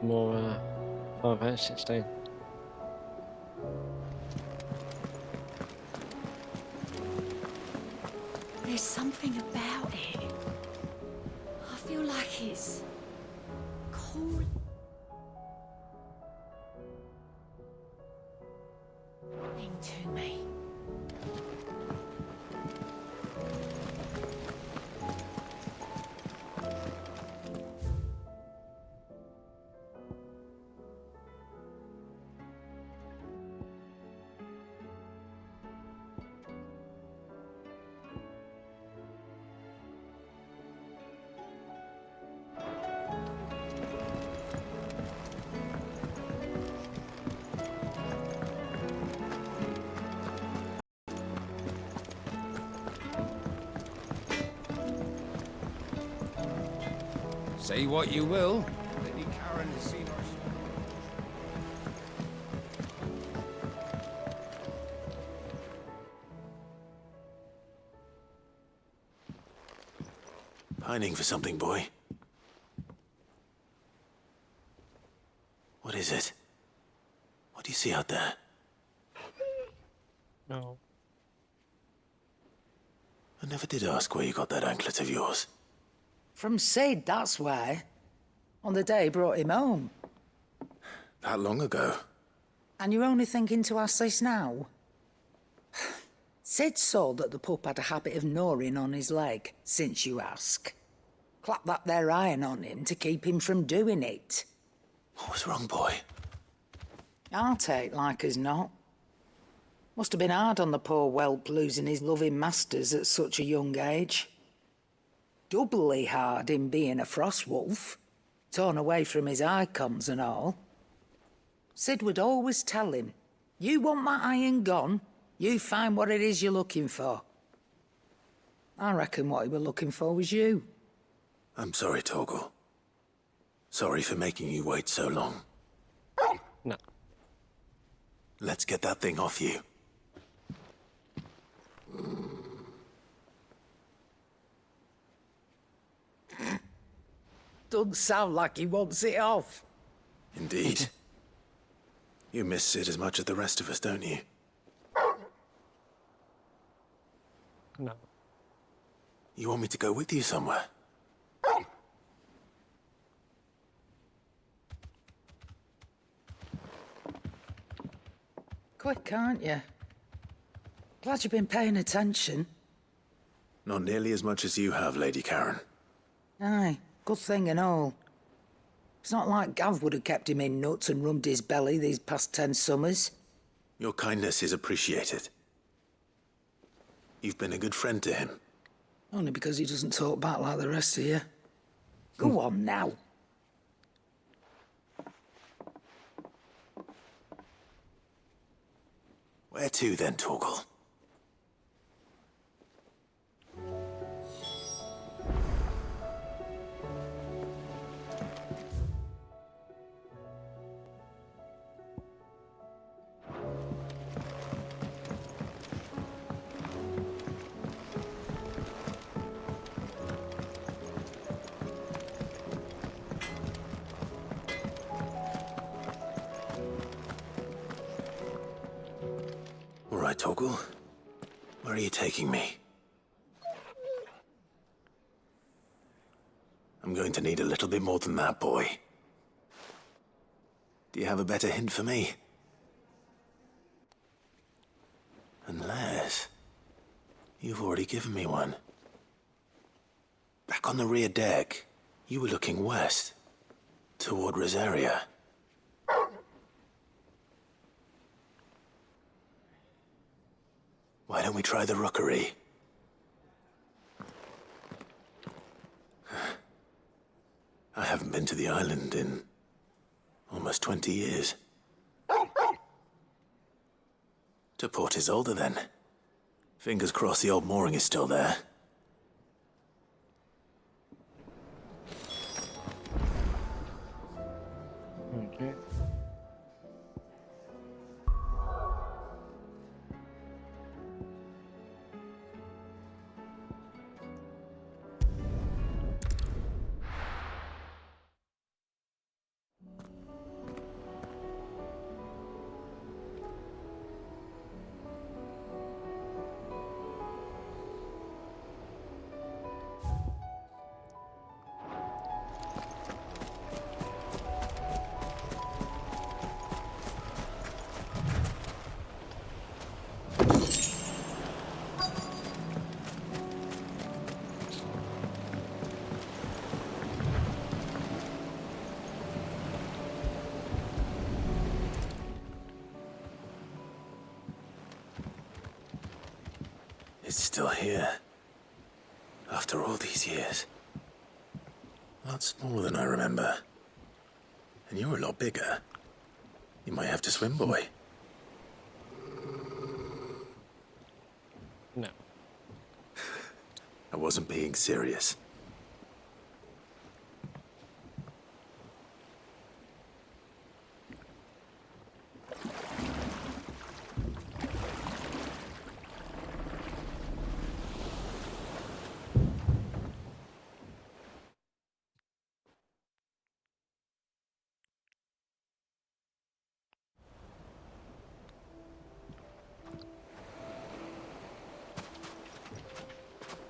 more 5 out of 16. There's something about it. I feel like it's calling to me. Say what you will. Lady Karen has seen us. Pining for something, boy. What is it? What do you see out there? No. I never did ask where you got that anklet of yours. From Sid, that's why. On the day he brought him home. That long ago? And you're only thinking to ask this now? Sid saw that the pup had a habit of gnawing on his leg, since you ask. Clap that there iron on him to keep him from doing it. What was wrong, boy? I'll take like as not. Must have been hard on the poor whelp losing his loving masters at such a young age. Doubly hard in being a frost wolf, torn away from his icons and all. Sid would always tell him, you want that iron gone, you find what it is you're looking for. I reckon what he were looking for was you. I'm sorry, Torgal. Sorry for making you wait so long. No. Let's get that thing off you. Doesn't sound like he wants it off. Indeed. You miss Sid as much as the rest of us, don't you? No. You want me to go with you somewhere? Quick, aren't you? Glad you've been paying attention. Not nearly as much as you have, Lady Karen. Aye, good thing and all. It's not like Gav would have kept him in nuts and rubbed his belly these past 10 summers. Your kindness is appreciated. You've been a good friend to him. Only because he doesn't talk back like the rest of you. Go on now. Where to then, Torgal? All right, Torgal. Where are you taking me? I'm going to need a little bit more than that, boy. Do you have a better hint for me? Unless... you've already given me one. Back on the rear deck, you were looking west, toward Rosaria. Why don't we try the rookery? I haven't been to the island in almost 20 years. To Port Isolde, then. Fingers crossed the old mooring is still there. Okay. It's still here. After all these years. A lot smaller than I remember. And you're a lot bigger. You might have to swim, boy. No. I wasn't being serious.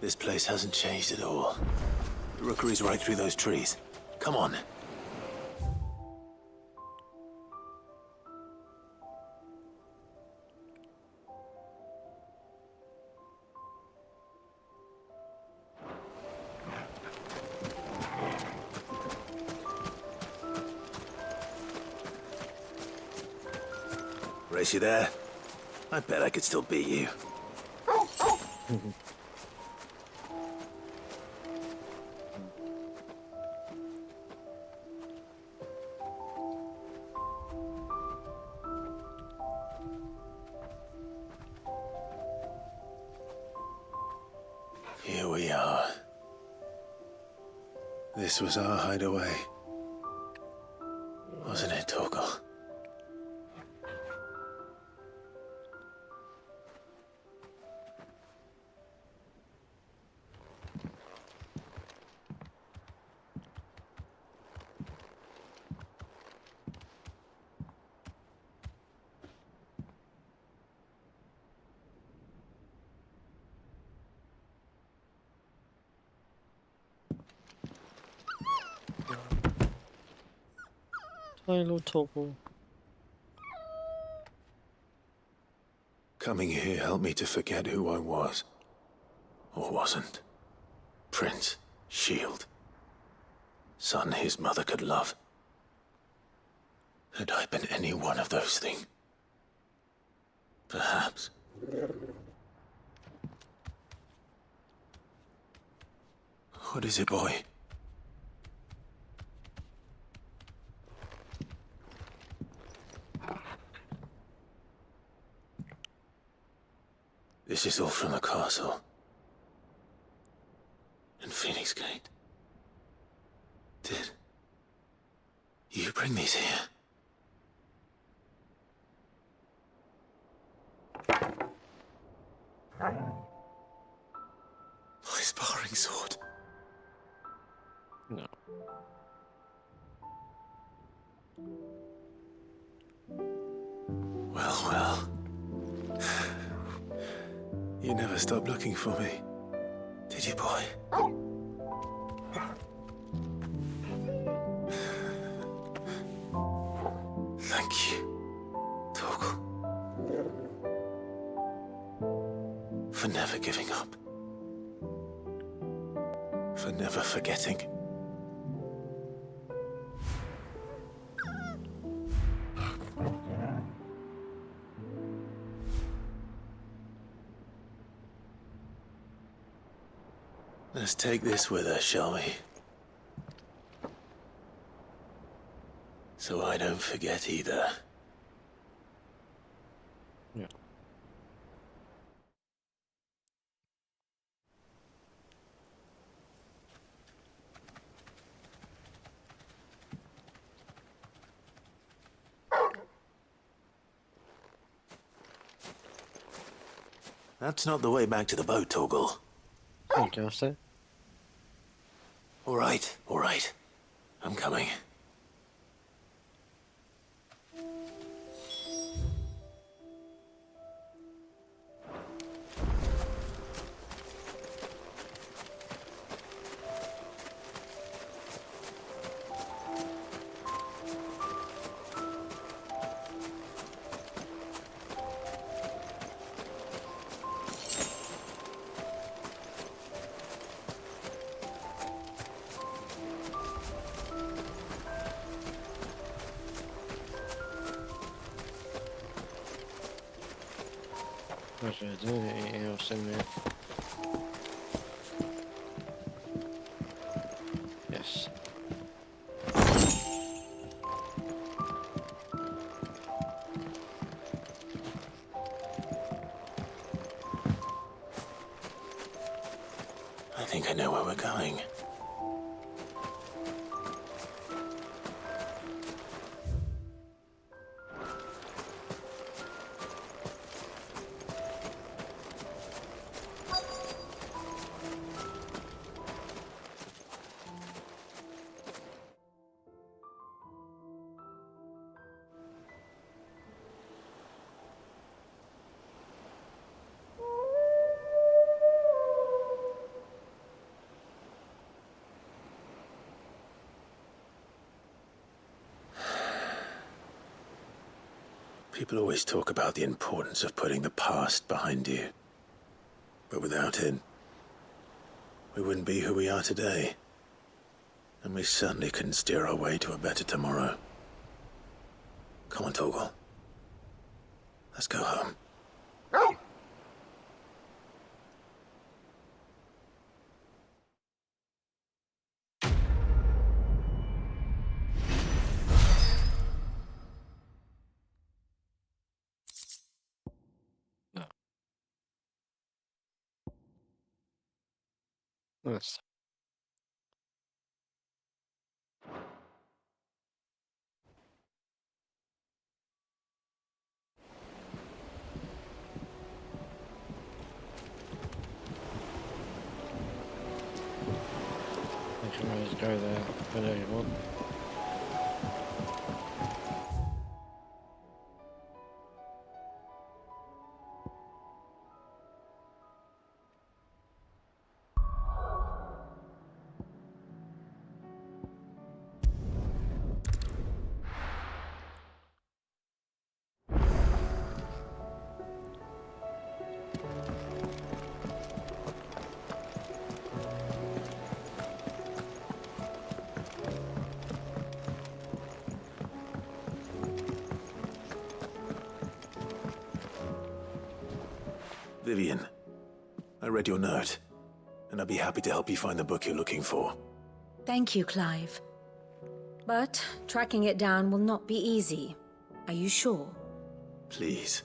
This place hasn't changed at all. The rookery's right through those trees. Come on. Race you there? I bet I could still beat you. Here we are. This was our hideaway. Wasn't it, Torgal? Hello, Toggle. Coming here helped me to forget who I was. Or wasn't. Prince, shield. Son his mother could love. Had I been any one of those things? Perhaps. What is it, boy? This is all from the castle. And Phoenix Gate. Did you bring these here? My sparring sword. No. Well, well. You never stopped looking for me, did you, boy? Thank you, Torgal. For never giving up. For never forgetting. Let's take this with us, shall we? So I don't forget either. Yeah. That's not the way back to the boat, Torgal. Thank you, sir. All right. I'm coming. Not sure there's anything else in there. Yes. I think I know where we're going. People always talk about the importance of putting the past behind you. But without it, we wouldn't be who we are today. And we certainly couldn't steer our way to a better tomorrow. Come on, Torgal. Let's go home. No. Nice. You can always go there whenever you want. Vivian, I read your note, and I'd be happy to help you find the book you're looking for. Thank you, Clive. But tracking it down will not be easy. Are you sure? Please.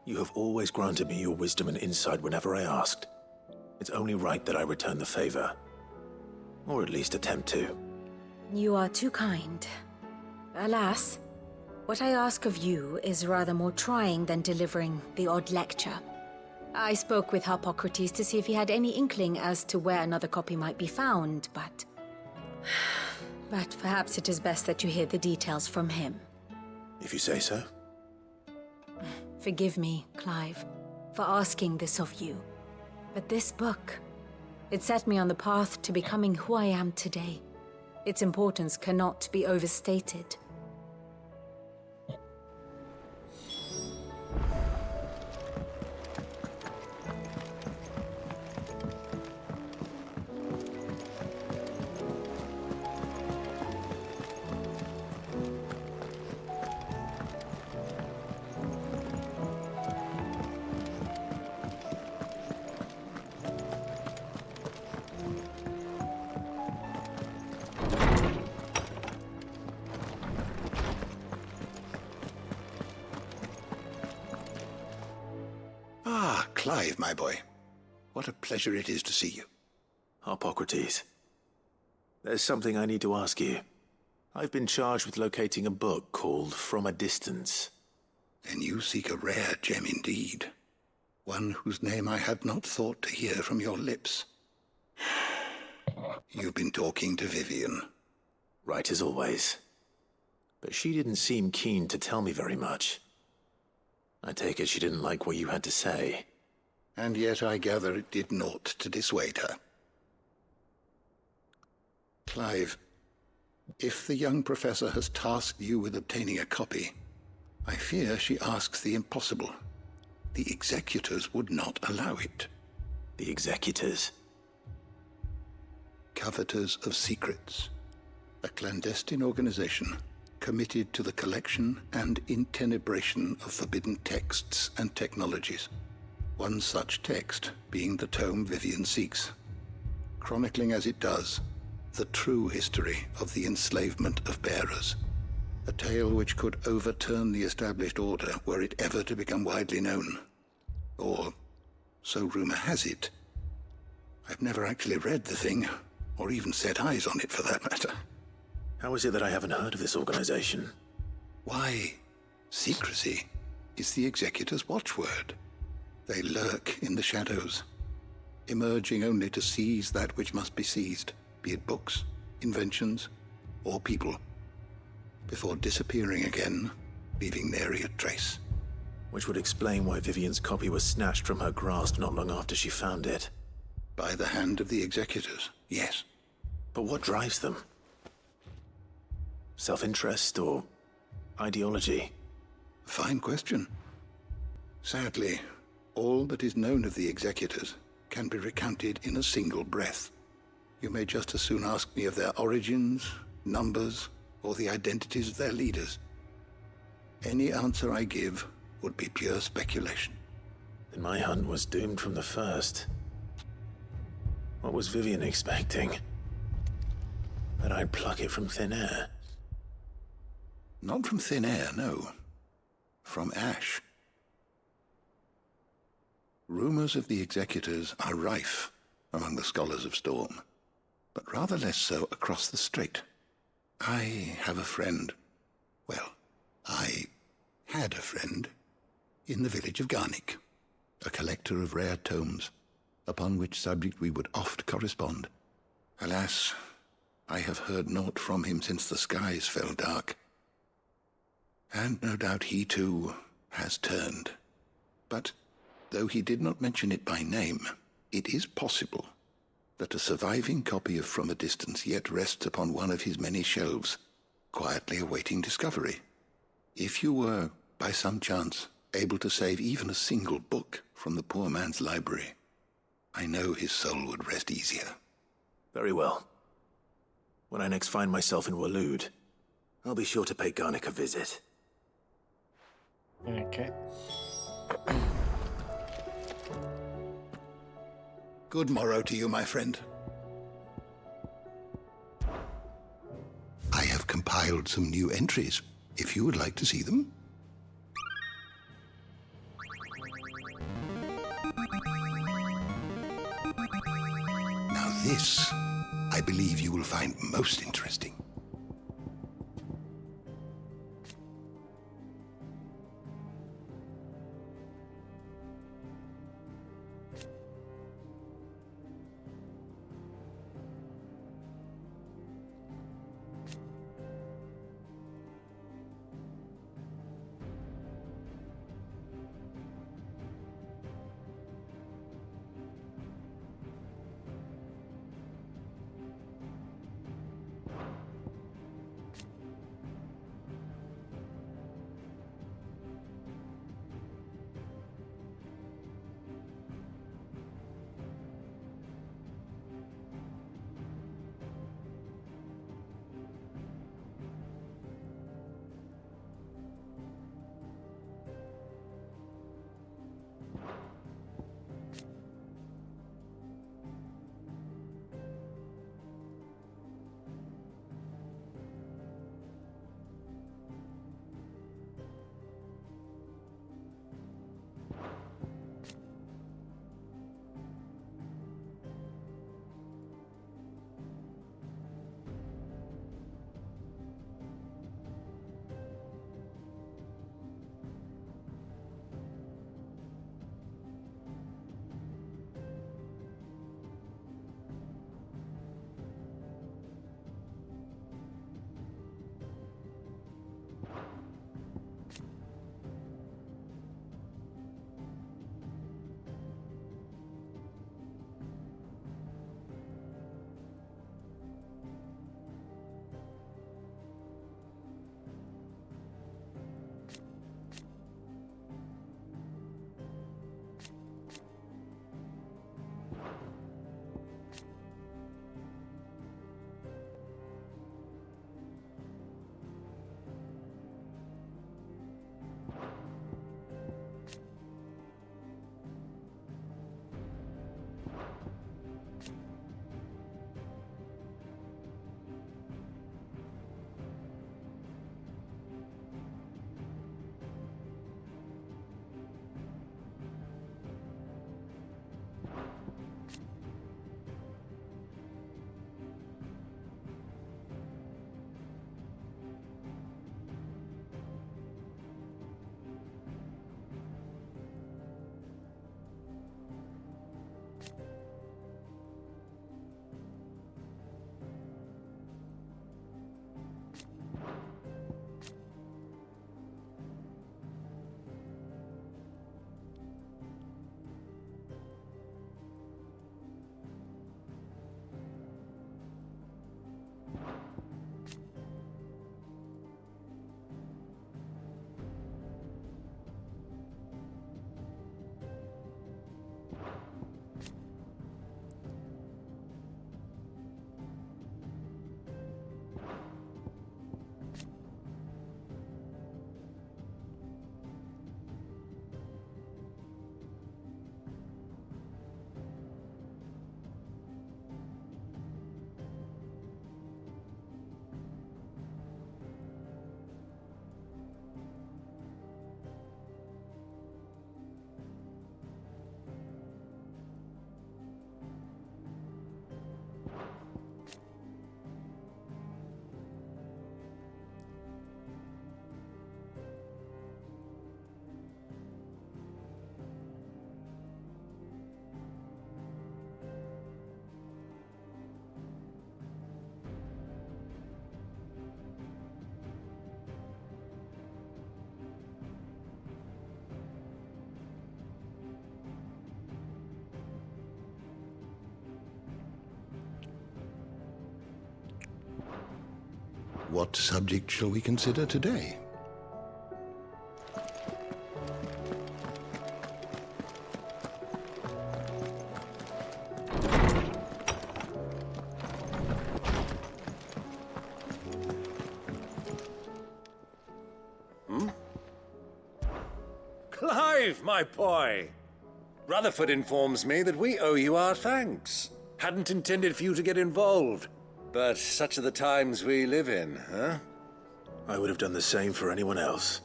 You have always granted me your wisdom and insight whenever I asked. It's only right that I return the favor. Or at least attempt to. You are too kind. Alas, what I ask of you is rather more trying than delivering the odd lecture. I spoke with Harpocrates to see if he had any inkling as to where another copy might be found, but... But perhaps it is best that you hear the details from him. If you say so. Forgive me, Clive, for asking this of you. But this book, it set me on the path to becoming who I am today. Its importance cannot be overstated. Ah, Clive, my boy. What a pleasure it is to see you. Harpocrates. There's something I need to ask you. I've been charged with locating a book called From a Distance. Then you seek a rare gem indeed. One whose name I had not thought to hear from your lips. You've been talking to Vivian. Right as always. But she didn't seem keen to tell me very much. I take it she didn't like what you had to say. And yet I gather it did naught to dissuade her. Clive, if the young professor has tasked you with obtaining a copy, I fear she asks the impossible. The executors would not allow it. The executors? Coveters of Secrets. A clandestine organization committed to the collection and intenebration of forbidden texts and technologies. One such text being the tome Vivian seeks, chronicling as it does the true history of the enslavement of bearers. A tale which could overturn the established order were it ever to become widely known. Or, so rumor has it. I've never actually read the thing, or even set eyes on it for that matter. How is it that I haven't heard of this organization? Why, secrecy is the Executor's watchword. They lurk in the shadows, emerging only to seize that which must be seized, be it books, inventions, or people, before disappearing again, leaving nary a trace. Which would explain why Vivian's copy was snatched from her grasp not long after she found it. By the hand of the Executors, yes. But what drives them? Self-interest or ideology? A fine question. Sadly, all that is known of the Executors can be recounted in a single breath. You may just as soon ask me of their origins, numbers, or the identities of their leaders. Any answer I give would be pure speculation. Then my hunt was doomed from the first. What was Vivian expecting? That I'd pluck it from thin air? Not from thin air, no. From ash. Rumors of the Executors are rife among the scholars of Storm, but rather less so across the strait. I have a friend. Well, I had a friend in the village of Garnick, a collector of rare tomes, upon which subject we would oft correspond. Alas, I have heard naught from him since the skies fell dark. And no doubt he too has turned. But though he did not mention it by name, it is possible that a surviving copy of From a Distance yet rests upon one of his many shelves, quietly awaiting discovery. If you were, by some chance, able to save even a single book from the poor man's library, I know his soul would rest easier. Very well. When I next find myself in Waloed, I'll be sure to pay Garnick a visit. Okay. Good morrow to you, my friend. I have compiled some new entries, if you would like to see them. Now this, I believe you will find most interesting. What subject shall we consider today? Clive, my boy! Rutherford informs me that we owe you our thanks. Hadn't intended for you to get involved, but such are the times we live in, huh? I would have done the same for anyone else.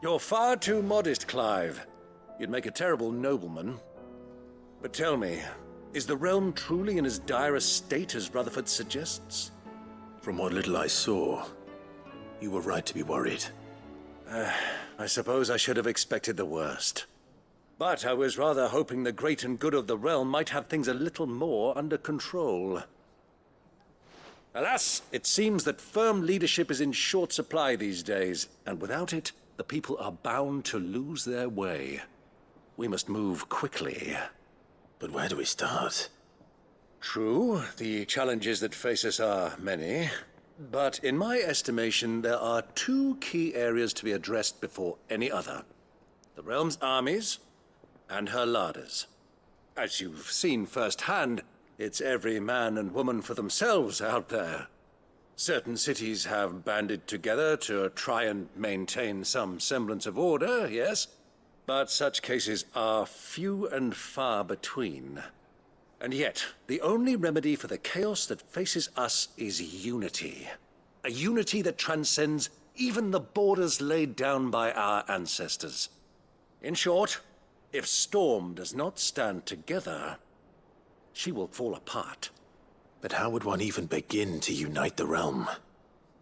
You're far too modest, Clive. You'd make a terrible nobleman. But tell me, is the realm truly in as dire a state as Rutherford suggests? From what little I saw, you were right to be worried. I suppose I should have expected the worst. But I was rather hoping the great and good of the realm might have things a little more under control. Alas, it seems that firm leadership is in short supply these days, and without it, the people are bound to lose their way. We must move quickly. But where do we start? True, the challenges that face us are many. But in my estimation, there are two key areas to be addressed before any other. The realm's armies and her larders. As you've seen firsthand, it's every man and woman for themselves out there. Certain cities have banded together to try and maintain some semblance of order, yes, but such cases are few and far between. And yet, the only remedy for the chaos that faces us is unity. A unity that transcends even the borders laid down by our ancestors. In short, if Storm does not stand together, she will fall apart. But how would one even begin to unite the realm?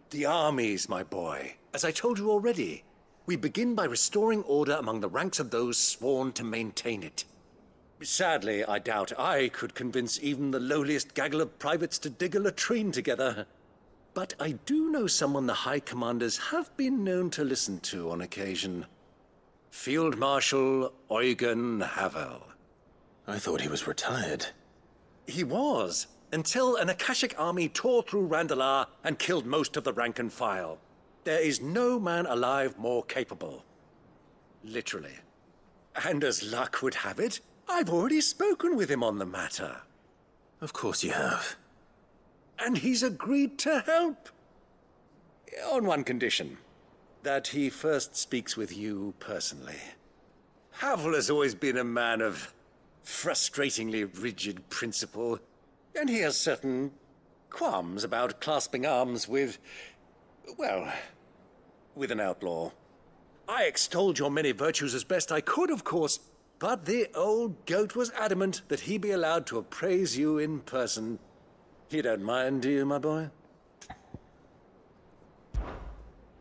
The armies, my boy. As I told you already, we begin by restoring order among the ranks of those sworn to maintain it. Sadly, I doubt I could convince even the lowliest gaggle of privates to dig a latrine together. But I do know someone the High Commanders have been known to listen to on occasion. Field Marshal Eugen Havel. I thought he was retired. He was, until an Akashic army tore through Randalar and killed most of the rank and file. There is no man alive more capable. Literally. And as luck would have it, I've already spoken with him on the matter. Of course you have. And he's agreed to help. On one condition. That he first speaks with you personally. Havel has always been a man of frustratingly rigid principle, and he has certain qualms about clasping arms with, well, with an outlaw. I extolled your many virtues as best I could, of course, but the old goat was adamant that he be allowed to appraise you in person. You don't mind, do you, my boy?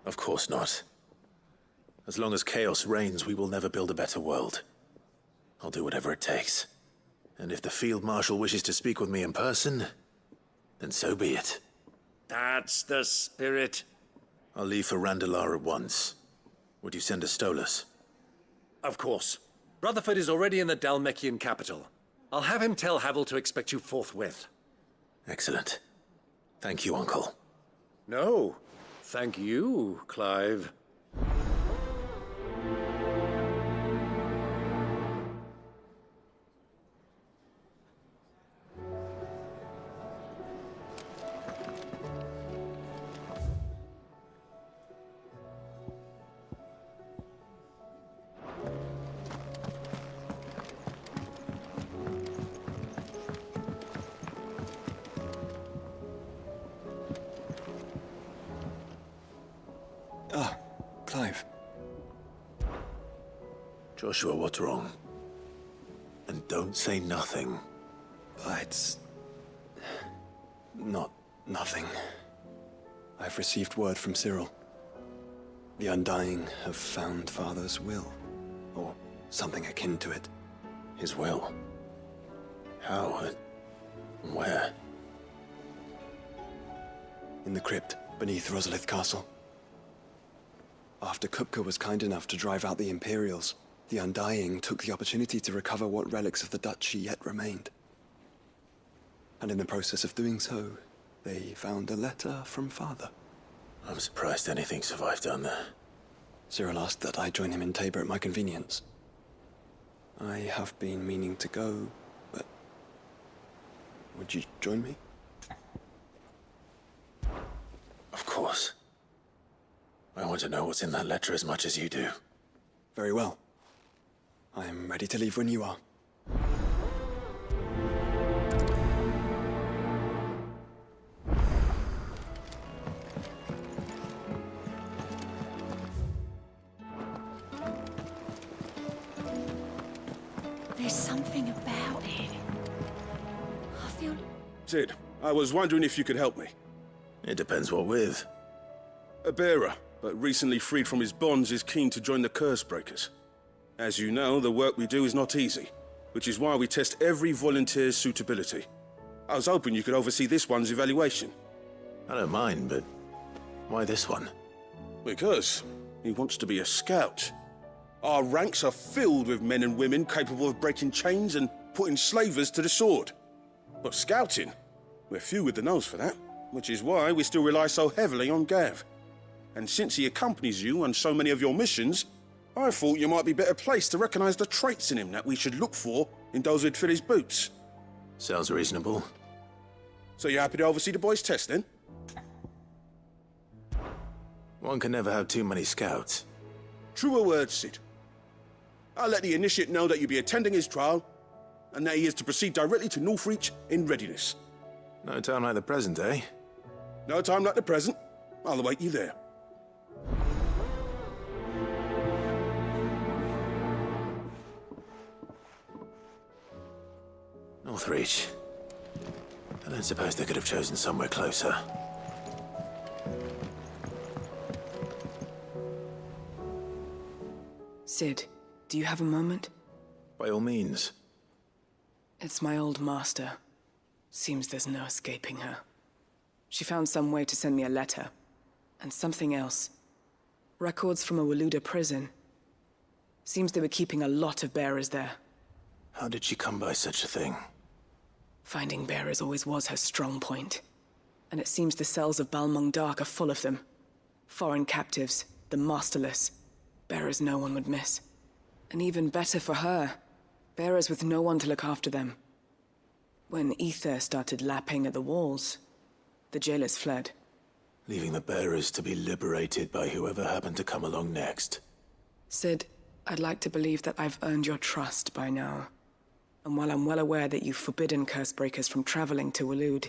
Of course not. As long as chaos reigns, we will never build a better world. I'll do whatever it takes. And if the Field Marshal wishes to speak with me in person, then so be it. That's the spirit. I'll leave for Randalar at once. Would you send a Stolas? Of course. Rutherford is already in the Dalmekian capital. I'll have him tell Havel to expect you forthwith. Excellent. Thank you, Uncle. No, thank you, Clive. Clive. Joshua, what's wrong? And don't say nothing. It's not nothing. I've received word from Cyril. The Undying have found Father's will, or something akin to it. His will? How? And where? In the crypt beneath Rosalith Castle. After Kupka was kind enough to drive out the Imperials, the Undying took the opportunity to recover what relics of the Duchy yet remained. And in the process of doing so, they found a letter from Father. I'm surprised anything survived down there. Cyril asked that I join him in Tabor at my convenience. I have been meaning to go, but... would you join me? Of course. I want to know what's in that letter as much as you do. Very well. I am ready to leave when you are. There's something about it. I feel... Sid, I was wondering if you could help me. It depends what with. A bearer, but recently freed from his bonds, is keen to join the Curse Breakers. As you know, the work we do is not easy, which is why we test every volunteer's suitability. I was hoping you could oversee this one's evaluation. I don't mind, but why this one? Because he wants to be a scout. Our ranks are filled with men and women capable of breaking chains and putting slavers to the sword. But scouting, we're few with the nose for that, which is why we still rely so heavily on Gav. And since he accompanies you on so many of your missions, I thought you might be better placed to recognize the traits in him that we should look for in those who'd fill his boots. Sounds reasonable. So you happy to oversee the boys' test, then? One can never have too many scouts. Truer words, Sid. I'll let the initiate know that you'll be attending his trial, and that he is to proceed directly to Northreach in readiness. No time like the present, eh? No time like the present. I'll await you there. Northreach. I don't suppose they could have chosen somewhere closer. Sid, do you have a moment? By all means. It's my old master. Seems there's no escaping her. She found some way to send me a letter. And something else. Records from a Waluda prison. Seems they were keeping a lot of bearers there. How did she come by such a thing? Finding bearers always was her strong point. And it seems the cells of Balmung Dark are full of them. Foreign captives, the masterless. Bearers no one would miss. And even better for her, bearers with no one to look after them. When ether started lapping at the walls, the jailers fled. Leaving the bearers to be liberated by whoever happened to come along next. Sid, I'd like to believe that I've earned your trust by now. And while I'm well aware that you've forbidden Cursebreakers from traveling to Waloed,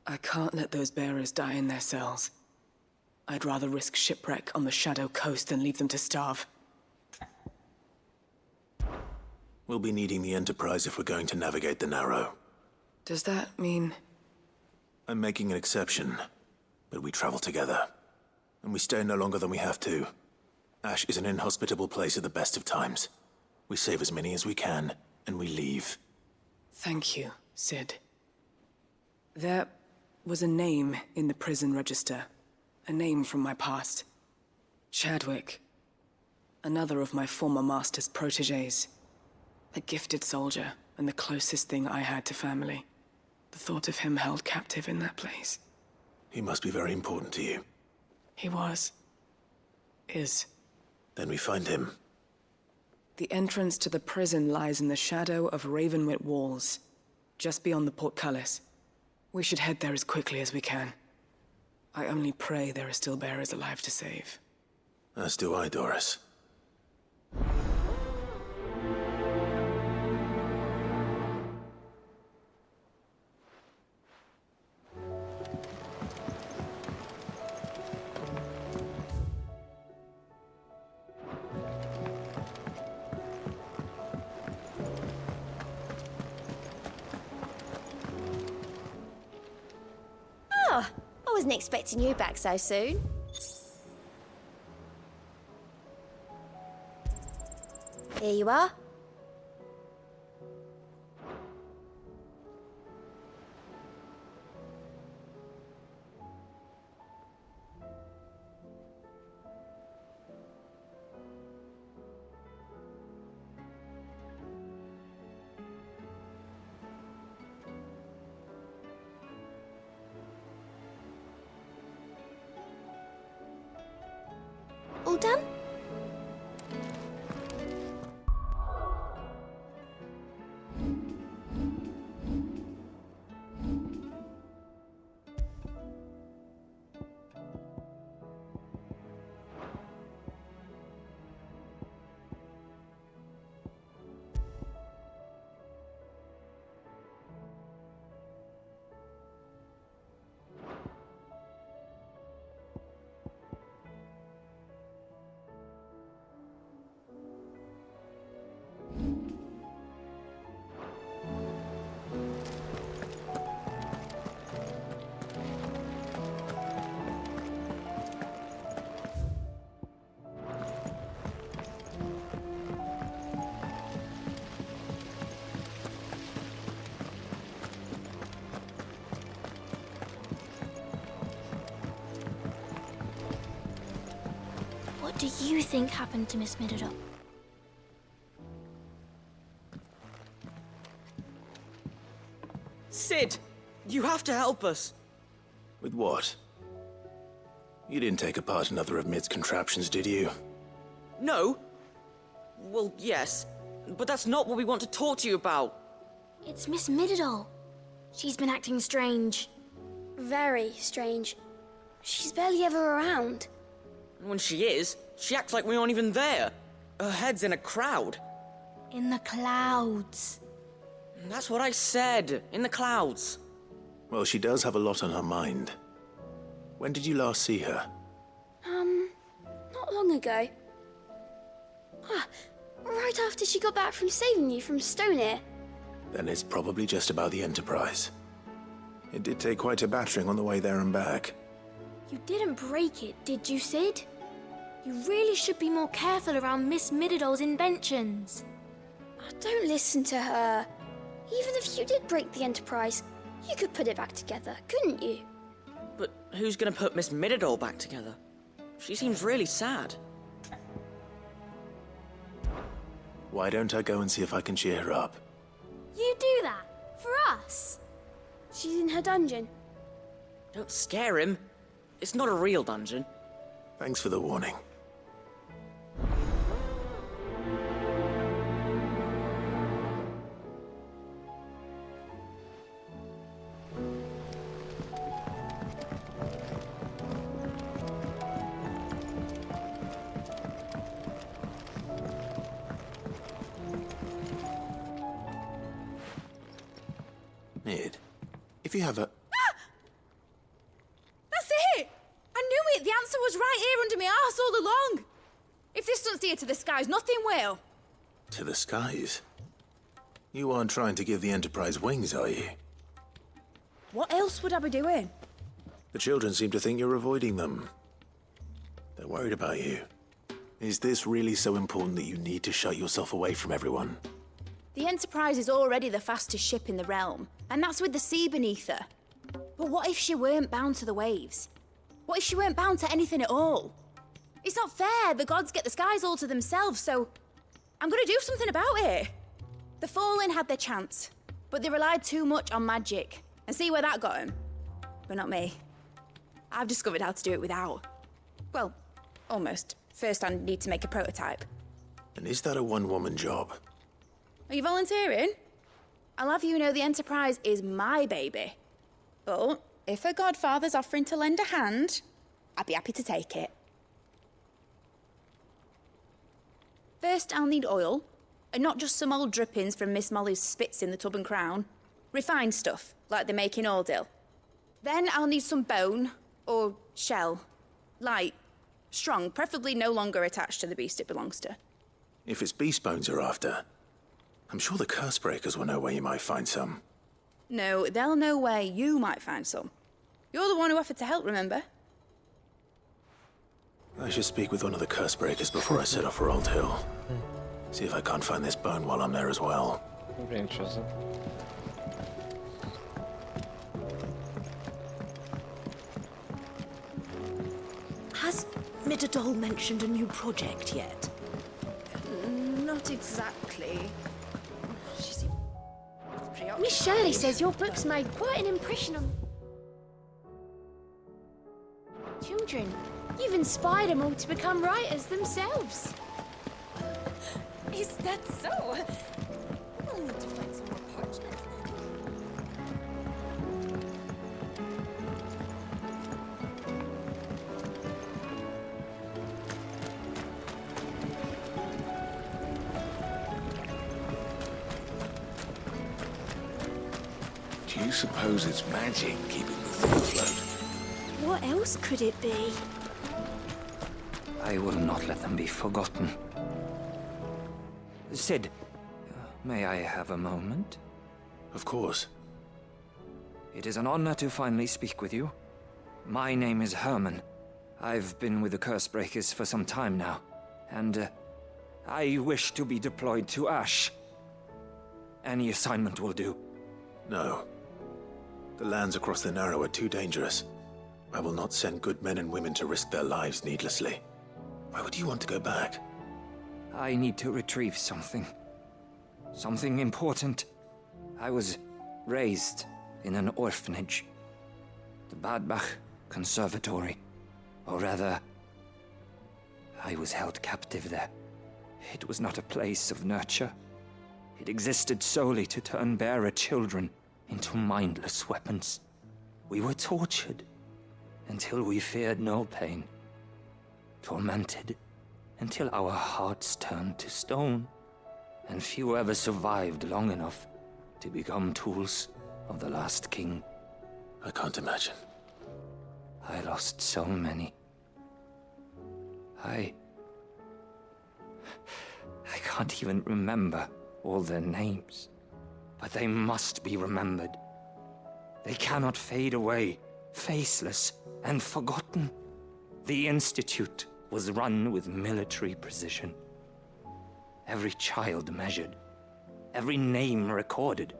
I can't let those bearers die in their cells. I'd rather risk shipwreck on the Shadow Coast than leave them to starve. We'll be needing the Enterprise if we're going to navigate the Narrow. Does that mean... I'm making an exception, but we travel together. And we stay no longer than we have to. Ash is an inhospitable place at the best of times. We save as many as we can, and we leave. Thank you, Sid. There was a name in the prison register. A name from my past. Chadwick. Another of my former master's protégés. A gifted soldier, and the closest thing I had to family. The thought of him held captive in that place. He must be very important to you. He was. Is. Then we find him. The entrance to the prison lies in the shadow of Ravenwit Walls, just beyond the portcullis. We should head there as quickly as we can. I only pray there are still bearers alive to save. As do I, Doris. I wasn't expecting you back so soon. Here you are. All done? What do you think happened to Miss Middledon? Sid, you have to help us. With what? You didn't take apart another of Mid's contraptions, did you? No. Well, yes, but that's not what we want to talk to you about. It's Miss Middledon. She's been acting strange. Very strange. She's barely ever around. And when she is, she acts like we aren't even there. Her head's in a crowd. In the clouds. That's what I said, in the clouds. Well, she does have a lot on her mind. When did you last see her? Not long ago. Right after she got back from saving you from Stonear. Then it's probably just about the Enterprise. It did take quite a battering on the way there and back. You didn't break it, did you, Sid? You really should be more careful around Miss Middledon's inventions. Don't listen to her. Even if you did break the Enterprise, you could put it back together, couldn't you? But who's gonna put Miss Middledon back together? She seems really sad. Why don't I go and see if I can cheer her up? You do that? For us? She's in her dungeon. Don't scare him. It's not a real dungeon. Thanks for the warning. Mid, if you have a... That's it! I knew it! The answer was right here under my arse all along! If this doesn't steer to the skies, nothing will! To the skies? You aren't trying to give the Enterprise wings, are you? What else would I be doing? The children seem to think you're avoiding them. They're worried about you. Is this really so important that you need to shut yourself away from everyone? The Enterprise is already the fastest ship in the realm, and that's with the sea beneath her. But what if she weren't bound to the waves? What if she weren't bound to anything at all? It's not fair. The gods get the skies all to themselves, so I'm gonna do something about it. The Fallen had their chance, but they relied too much on magic. And see where that got them? But not me. I've discovered how to do it without. Well, almost. First, I need to make a prototype. And is that a one-woman job? Are you volunteering? I'll have you know the Enterprise is my baby. But if a godfather's offering to lend a hand, I'd be happy to take it. First, I'll need oil, and not just some old drippings from Miss Molly's spits in the Tub and Crown. Refined stuff, like they make in Ordil. Then I'll need some bone, or shell. Light, strong, preferably no longer attached to the beast it belongs to. If it's beast bones you're after, I'm sure the curse breakers will know where you might find some. No, they'll know where you might find some. You're the one who offered to help, remember? I should speak with one of the curse breakers before I set off for Old Hill. See if I can't find this bone while I'm there as well. That'd be interesting. Has Middledon mentioned a new project yet? Not exactly. She's preoccupied. Miss Shirley says your book's made quite an impression on children. You've inspired them all to become writers themselves. Is that so? We'll need to find some more parchment then. Do you suppose it's magic keeping the thing afloat? What else could it be? I will not let them be forgotten. Sid, may I have a moment? Of course. It is an honor to finally speak with you. My name is Herman. I've been with the Cursebreakers for some time now, and I wish to be deployed to Ash. Any assignment will do. No. The lands across the Narrow are too dangerous. I will not send good men and women to risk their lives needlessly. Why would you want to go back? I need to retrieve something. Something important. I was raised in an orphanage. The Badbach Conservatory. Or rather, I was held captive there. It was not a place of nurture. It existed solely to turn bearer children into mindless weapons. We were tortured until we feared no pain. Tormented until our hearts turned to stone, and few ever survived long enough to become tools of the last king. I can't imagine. I lost so many. I can't even remember all their names, but they must be remembered. They cannot fade away, faceless and forgotten. The Institute was run with military precision. Every child measured, every name recorded,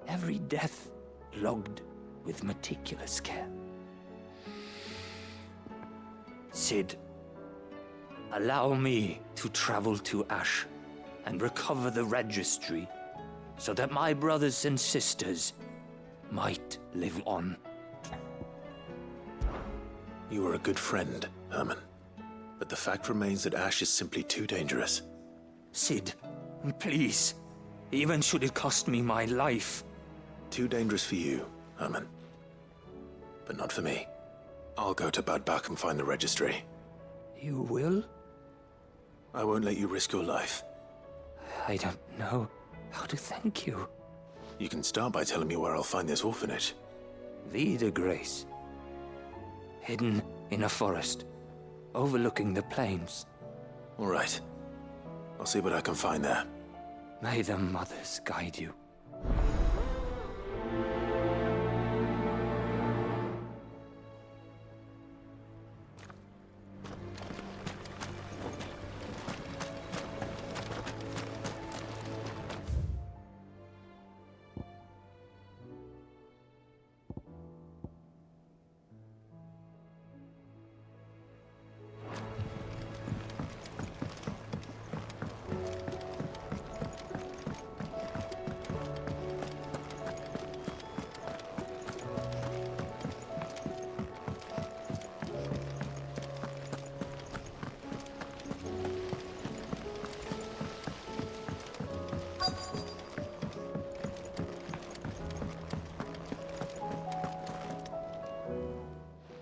every death logged with meticulous care. Sid, allow me to travel to Ash and recover the registry so that my brothers and sisters might live on. You were a good friend, Herman. But the fact remains that Ash is simply too dangerous. Sid, please. Even should it cost me my life. Too dangerous for you, Herman. But not for me. I'll go to Badbach and find the registry. You will? I won't let you risk your life. I don't know how to thank you. You can start by telling me where I'll find this orphanage. Vie de Grace. Hidden in a forest, overlooking the plains. All right. I'll see what I can find there. May the mothers guide you.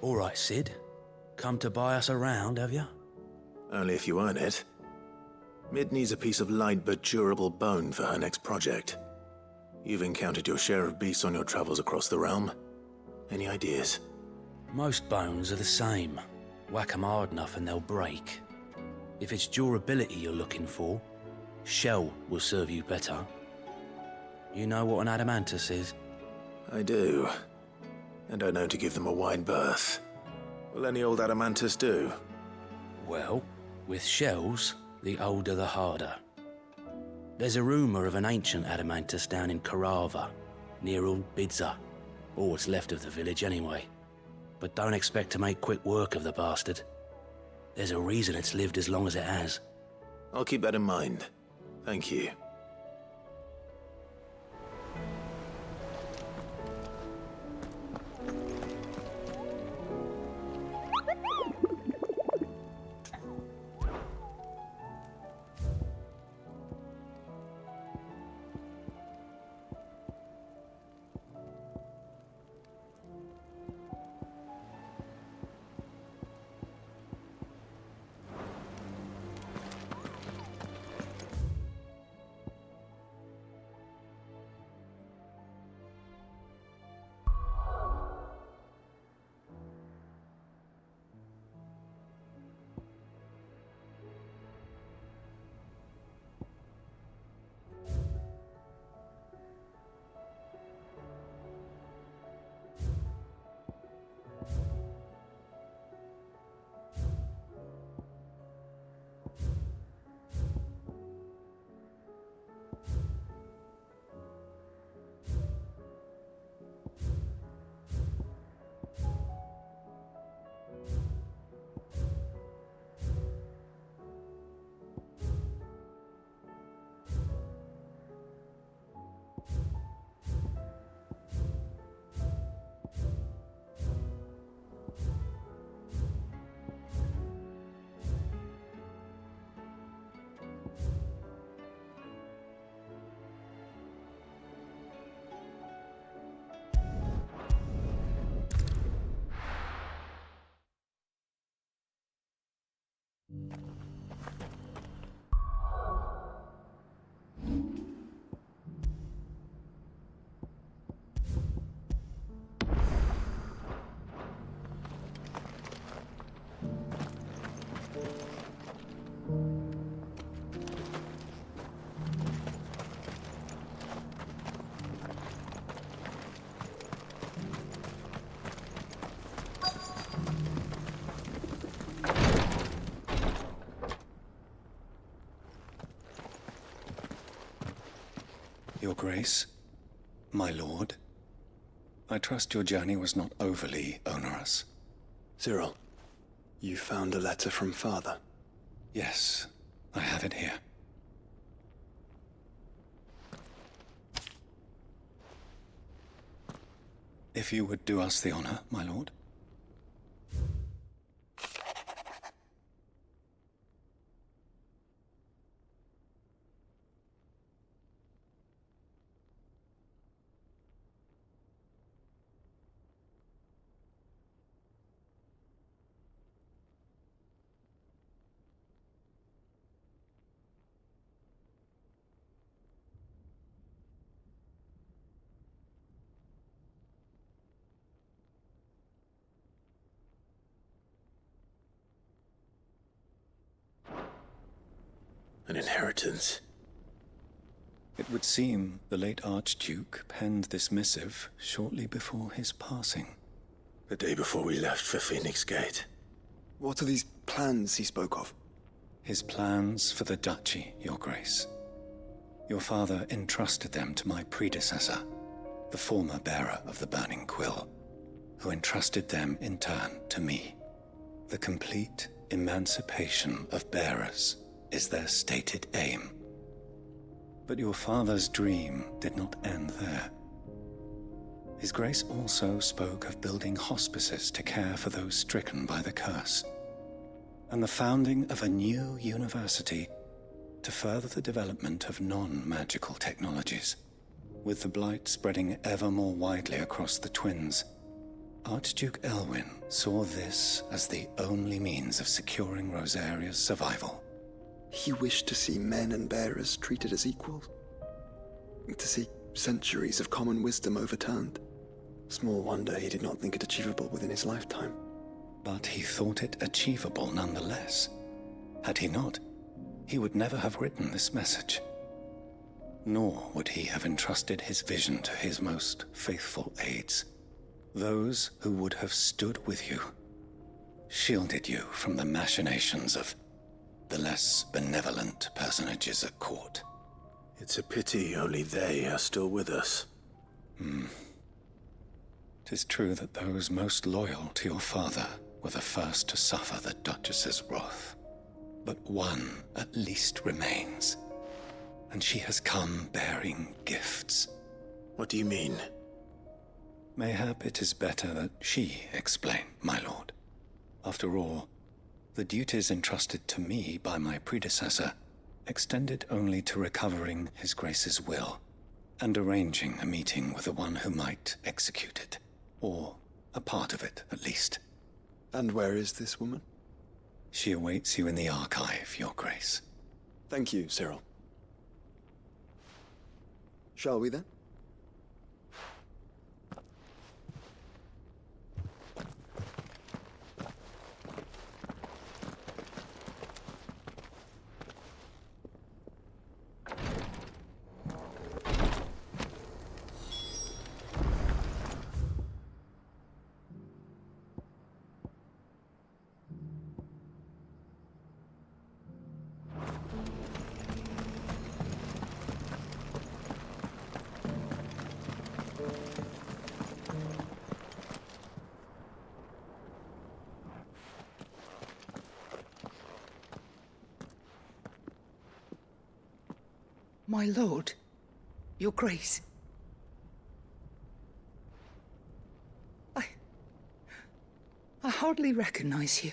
All right, Sid. Come to buy us around, have you? Only if you earn it. Mid needs a piece of light but durable bone for her next project. You've encountered your share of beasts on your travels across the realm. Any ideas? Most bones are the same. Whack 'em hard enough and they'll break. If it's durability you're looking for, shell will serve you better. You know what an adamantus is? I do. And I know to give them a wide berth. Will any old adamantus do? Well, with shells, the older the harder. There's a rumour of an ancient adamantus down in Karava, near Old Bidza. Or what's left of the village anyway. But don't expect to make quick work of the bastard. There's a reason it's lived as long as it has. I'll keep that in mind. Thank you. Your Grace, my lord, I trust your journey was not overly onerous. Cyril, you found a letter from Father? Yes, I have it here. If you would do us the honor, my lord. An inheritance. It would seem the late Archduke penned this missive shortly before his passing. The day before we left for Phoenix Gate. What are these plans he spoke of? His plans for the duchy, Your Grace. Your father entrusted them to my predecessor, the former bearer of the Burning Quill, who entrusted them in turn to me. The complete emancipation of bearers is their stated aim. But your father's dream did not end there. His Grace also spoke of building hospices to care for those stricken by the curse, and the founding of a new university to further the development of non-magical technologies. With the blight spreading ever more widely across the twins, Archduke Elwyn saw this as the only means of securing Rosaria's survival. He wished to see men and bearers treated as equals. To see centuries of common wisdom overturned. Small wonder he did not think it achievable within his lifetime. But he thought it achievable nonetheless. Had he not, he would never have written this message. Nor would he have entrusted his vision to his most faithful aides. Those who would have stood with you, shielded you from the machinations of the less benevolent personages at court. It's a pity only they are still with us. 'Tis true that those most loyal to your father were the first to suffer the Duchess's wrath. But one at least remains, and she has come bearing gifts. What do you mean? Mayhap it is better that she explain, my lord. After all, the duties entrusted to me by my predecessor extended only to recovering His Grace's will and arranging a meeting with the one who might execute it, or a part of it at least. And where is this woman? She awaits you in the archive, Your Grace. Thank you, Cyril. Shall we then? My lord, Your Grace. I hardly recognize you.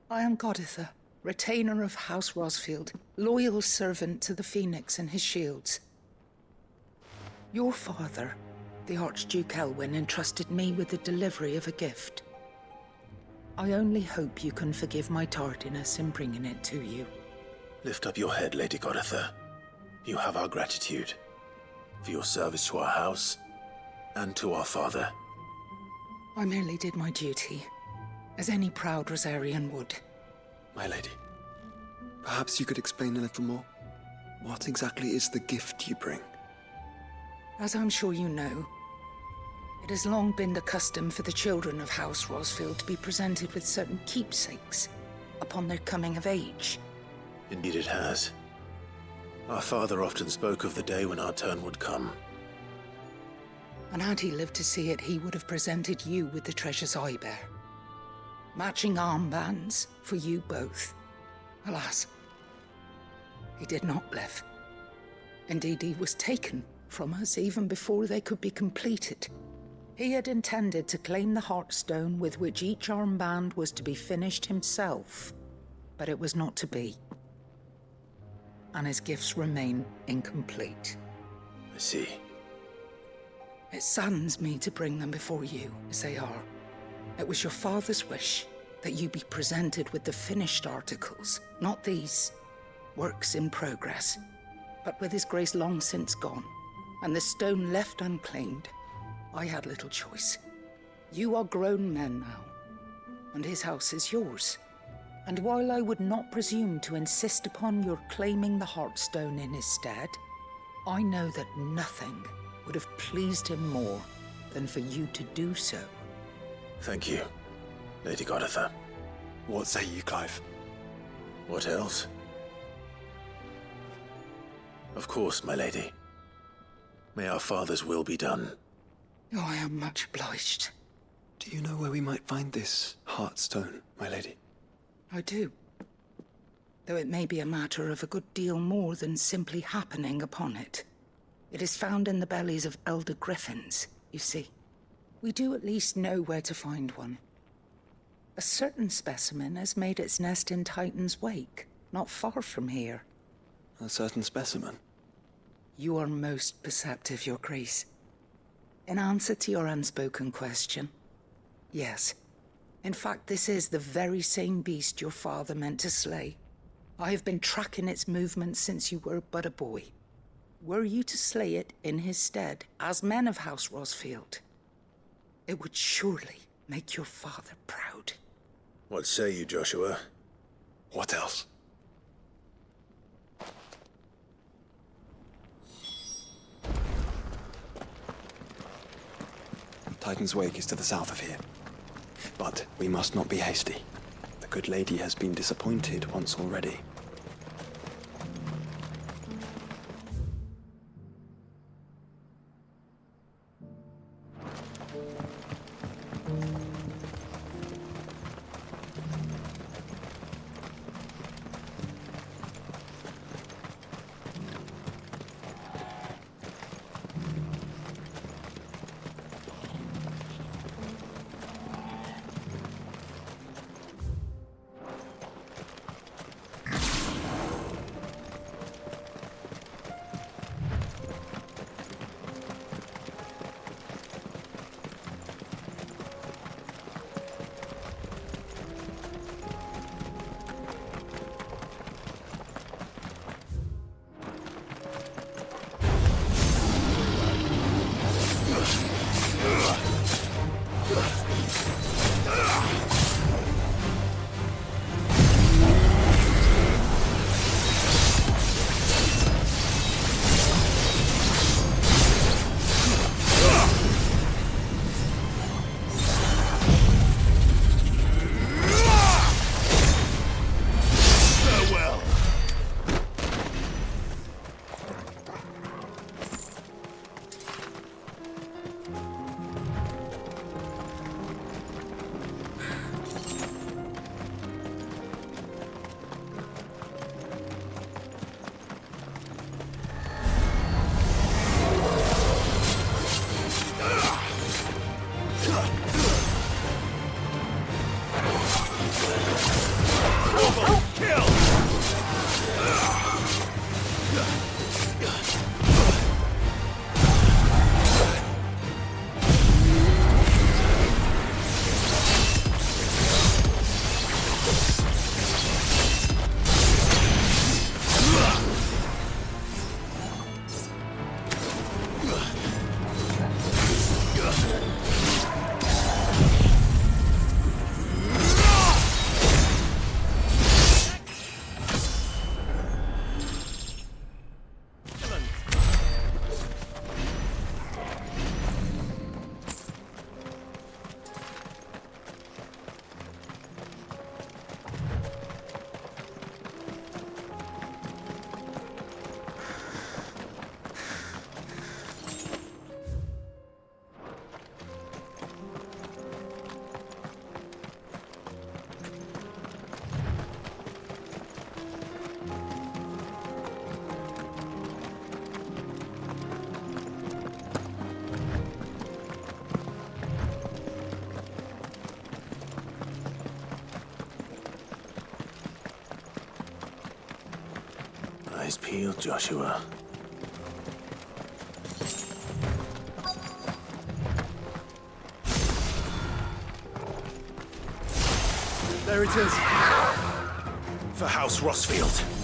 I am Goditha, retainer of House Rosfield, loyal servant to the Phoenix and his shields. Your father, the Archduke Elwyn, entrusted me with the delivery of a gift. I only hope you can forgive my tardiness in bringing it to you. Lift up your head, Lady Goditha. You have our gratitude for your service to our house and to our father. I merely did my duty, as any proud Rosarian would. My lady, perhaps you could explain a little more? What exactly is the gift you bring? As I'm sure you know, it has long been the custom for the children of House Rosfield to be presented with certain keepsakes upon their coming of age. Indeed it has. Our father often spoke of the day when our turn would come. And had he lived to see it, he would have presented you with the treasures I bear. Matching armbands for you both. Alas, he did not live. Indeed, he was taken from us even before they could be completed. He had intended to claim the Heartstone with which each armband was to be finished himself, but it was not to be. And his gifts remain incomplete. I see. It saddens me to bring them before you, as they are. It was your father's wish that you be presented with the finished articles, not these works in progress. But with his grace long since gone, and the stone left unclaimed, I had little choice. You are grown men now, and his house is yours. And while I would not presume to insist upon your claiming the Heartstone in his stead, I know that nothing would have pleased him more than for you to do so. Thank you, Lady Goditha. What say you, Clive? What else? Of course, my lady. May our father's will be done. Oh, I am much obliged. Do you know where we might find this Heartstone, my lady? I do. Though it may be a matter of a good deal more than simply happening upon it. It is found in the bellies of elder griffins, you see. We do at least know where to find one. A certain specimen has made its nest in Titan's Wake, not far from here. A certain specimen? You are most perceptive, Your Grace. In answer to your unspoken question, yes. In fact, this is the very same beast your father meant to slay. I have been tracking its movements since you were but a boy. Were you to slay it in his stead, as men of House Rosfield, it would surely make your father proud. What say you, Joshua? What else? Titan's Wake is to the south of here. But we must not be hasty. The good lady has been disappointed once already. Eyes peeled, Joshua. There it is. For House Rossfield.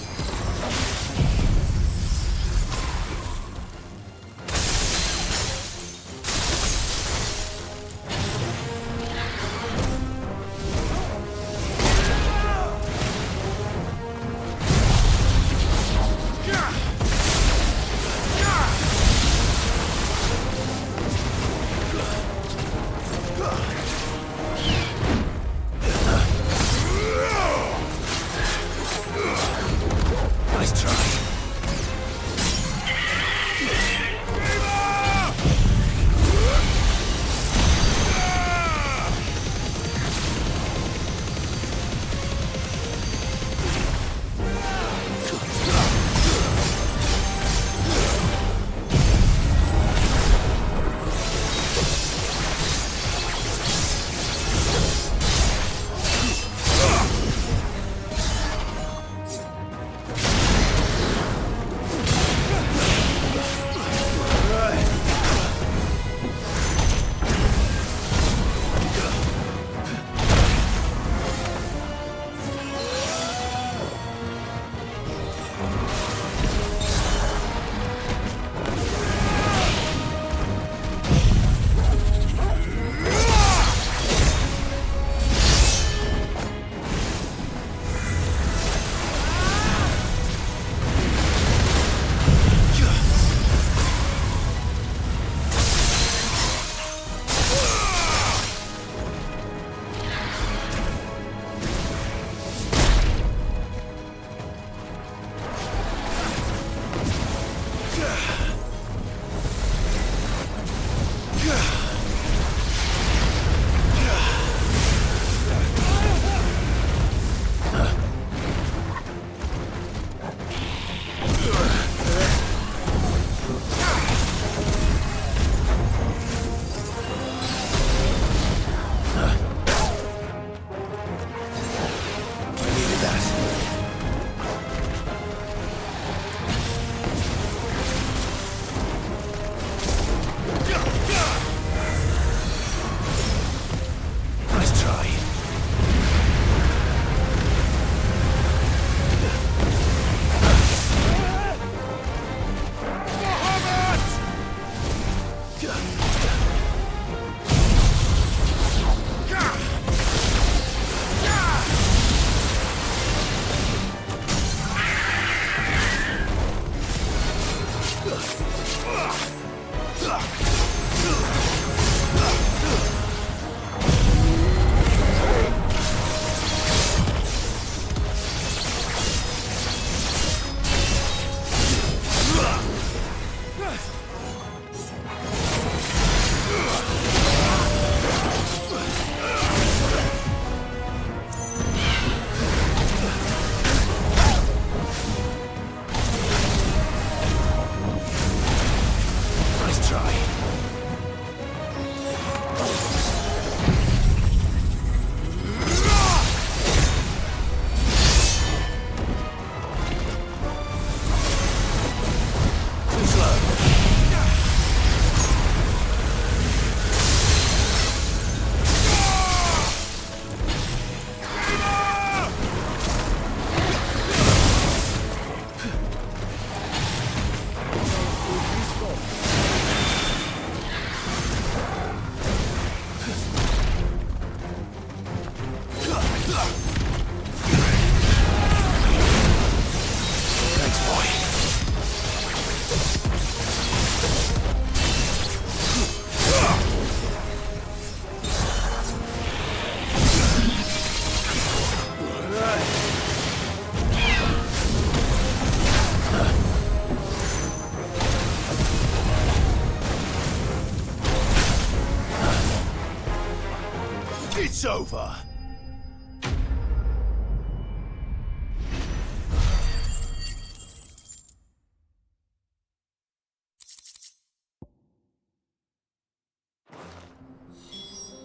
It's over!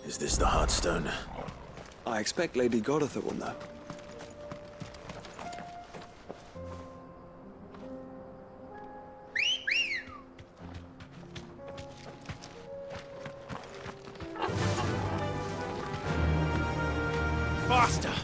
Is this the Heartstone? I expect Lady Goritha will know. Faster!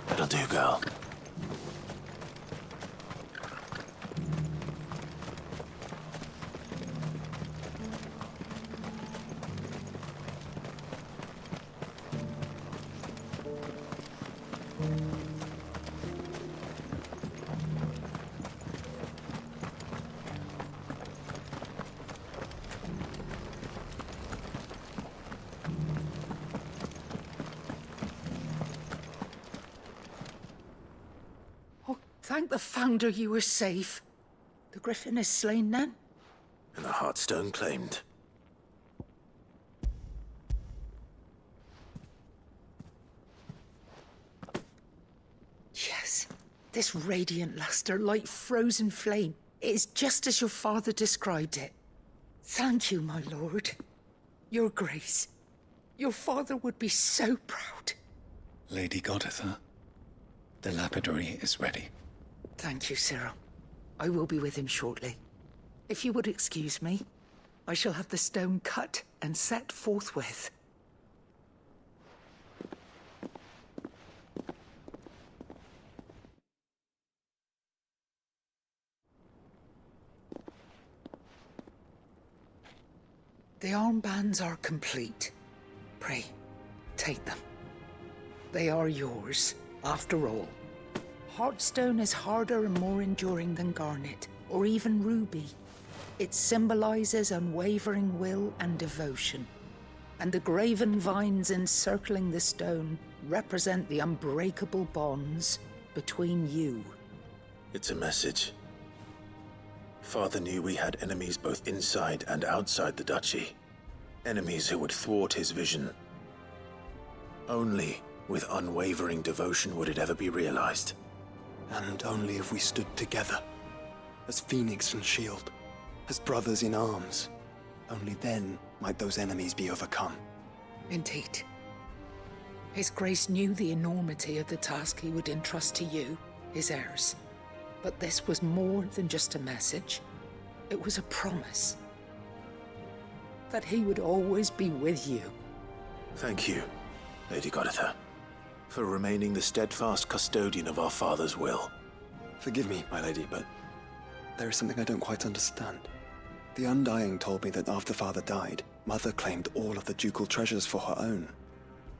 That'll do, girl. Thank the Founder you were safe. The Griffin is slain then? And the Heartstone claimed. Yes. This radiant luster, like frozen flame. It is just as your father described it. Thank you, my lord. Your Grace. Your father would be so proud. Lady Goditha, the lapidary is ready. Thank you, Cyril. I will be with him shortly. If you would excuse me, I shall have the stone cut and set forthwith. The armbands are complete. Pray, take them. They are yours, after all. Heartstone is harder and more enduring than garnet, or even ruby. It symbolizes unwavering will and devotion. And the graven vines encircling the stone represent the unbreakable bonds between you. It's a message. Father knew we had enemies both inside and outside the duchy. Enemies who would thwart his vision. Only with unwavering devotion would it ever be realized. And only if we stood together, as Phoenix and Shield, as brothers in arms, only then might those enemies be overcome. Indeed. His Grace knew the enormity of the task he would entrust to you, his heirs. But this was more than just a message. It was a promise. That he would always be with you. Thank you, Lady Goditha, for remaining the steadfast custodian of our father's will. Forgive me, my lady, but there is something I don't quite understand. The Undying told me that after Father died, Mother claimed all of the ducal treasures for her own.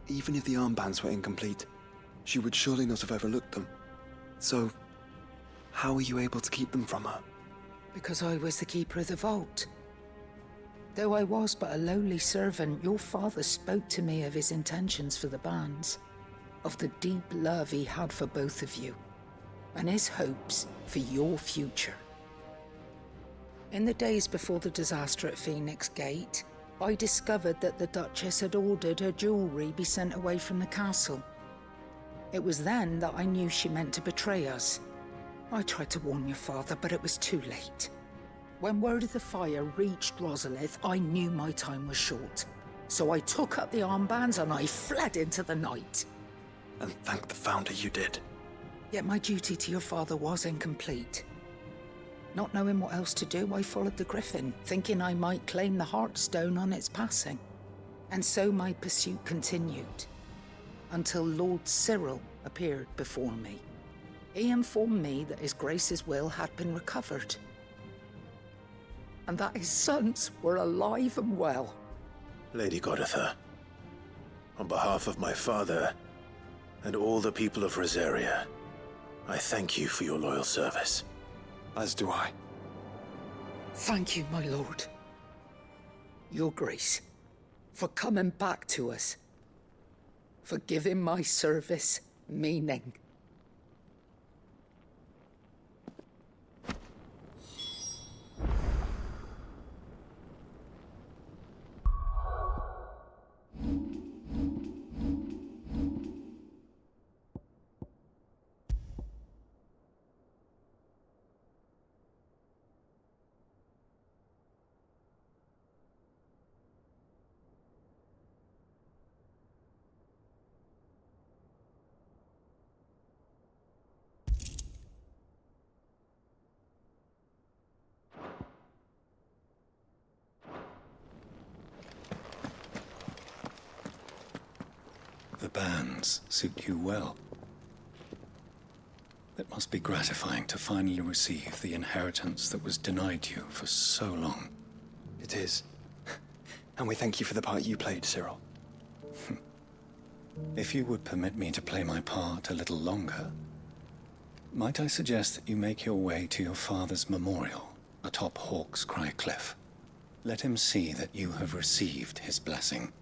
Even if the armbands were incomplete, she would surely not have overlooked them. So, how were you able to keep them from her? Because I was the keeper of the vault. Though I was but a lowly servant, your father spoke to me of his intentions for the bands, of the deep love he had for both of you, and his hopes for your future. In the days before the disaster at Phoenix Gate, I discovered that the Duchess had ordered her jewelry be sent away from the castle. It was then that I knew she meant to betray us. I tried to warn your father, but it was too late. When word of the fire reached Rosalith, I knew my time was short. So I took up the armbands and I fled into the night. And thank the Founder you did. Yet my duty to your father was incomplete. Not knowing what else to do, I followed the Griffin, thinking I might claim the Heartstone on its passing. And so my pursuit continued, until Lord Cyril appeared before me. He informed me that His Grace's will had been recovered, and that his sons were alive and well. Lady Goditha, on behalf of my father and all the people of Rosaria, I thank you for your loyal service. As do I. Thank you, my lord. Your Grace, for coming back to us. For giving my service Meaning? The bands suit you well. It must be gratifying to finally receive the inheritance that was denied you for so long. It is. And we thank you for the part you played, Cyril. If you would permit me to play my part a little longer, might I suggest that you make your way to your father's memorial atop Hawk's Cry Cliff? Let him see that you have received his blessing,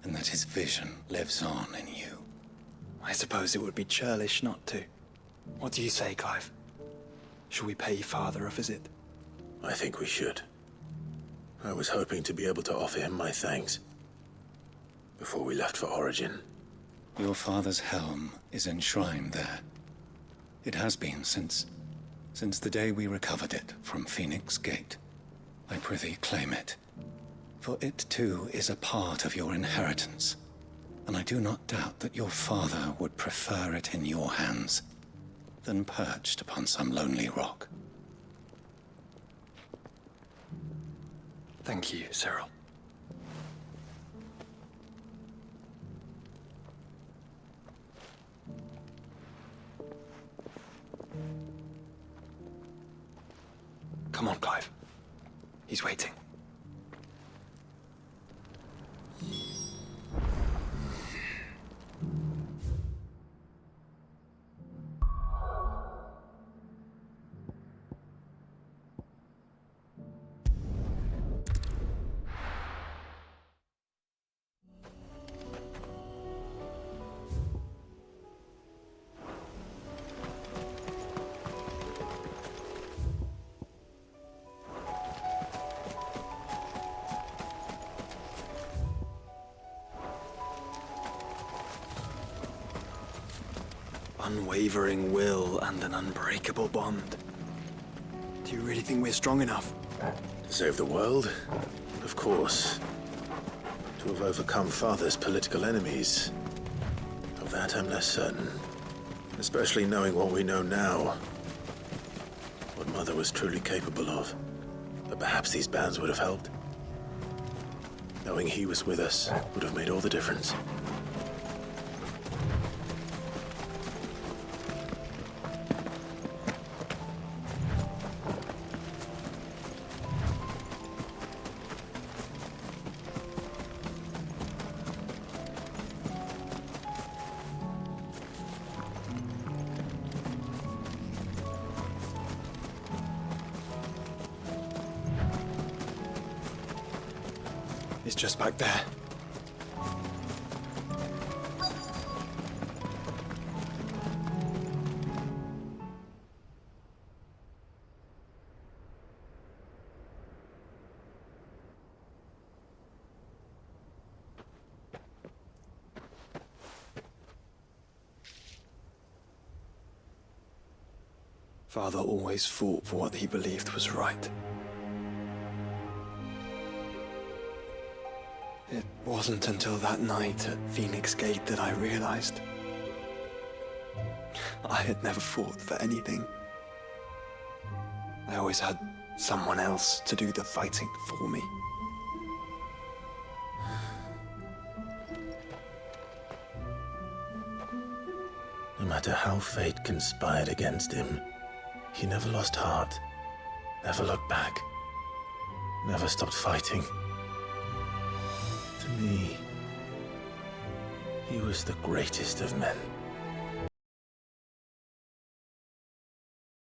and that his vision lives on in you. I suppose it would be churlish not to. What do you say, Clive? Shall we pay Father a visit? I think we should. I was hoping to be able to offer him my thanks before we left for Origin. Your father's helm is enshrined there. It has been since the day we recovered it from Phoenix Gate. I prithee claim it, for it too is a part of your inheritance, and I do not doubt that your father would prefer it in your hands than perched upon some lonely rock. Thank you, Cyril. Come on, Clive. He's waiting. Unwavering will and an unbreakable bond. Do you really think we're strong enough? To save the world? Of course. To have overcome Father's political enemies? Of that I'm less certain. Especially knowing what we know now. What Mother was truly capable of. But perhaps these bands would have helped. Knowing he was with us would have made all the difference. It's just back there. Father always fought for what he believed was right. It wasn't until that night at Phoenix Gate that I realized I had never fought for anything. I always had someone else to do the fighting for me. No matter how fate conspired against him, he never lost heart, never looked back, never stopped fighting. To me, he was the greatest of men.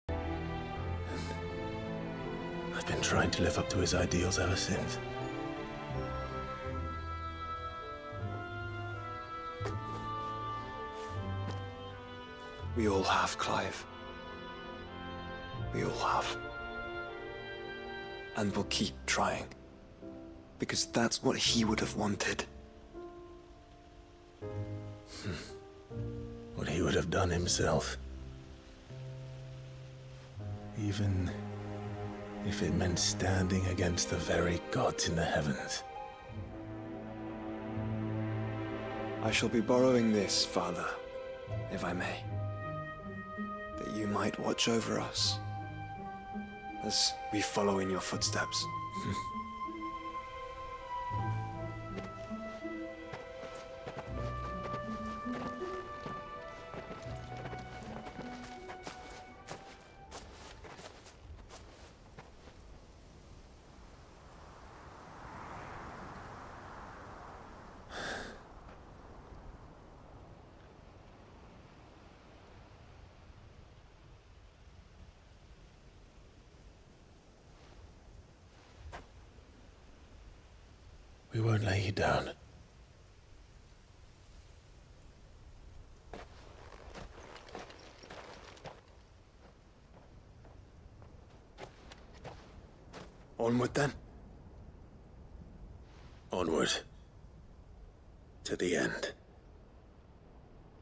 And I've been trying to live up to his ideals ever since. We all have, Clive. We all have. And we'll keep trying. Because that's what he would have wanted. What he would have done himself. Even if it meant standing against the very gods in the heavens. I shall be borrowing this, Father, if I may. That you might watch over us as we follow in your footsteps. We won't lay you down. Onward then. Onward. To the end.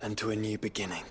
And to a new beginning.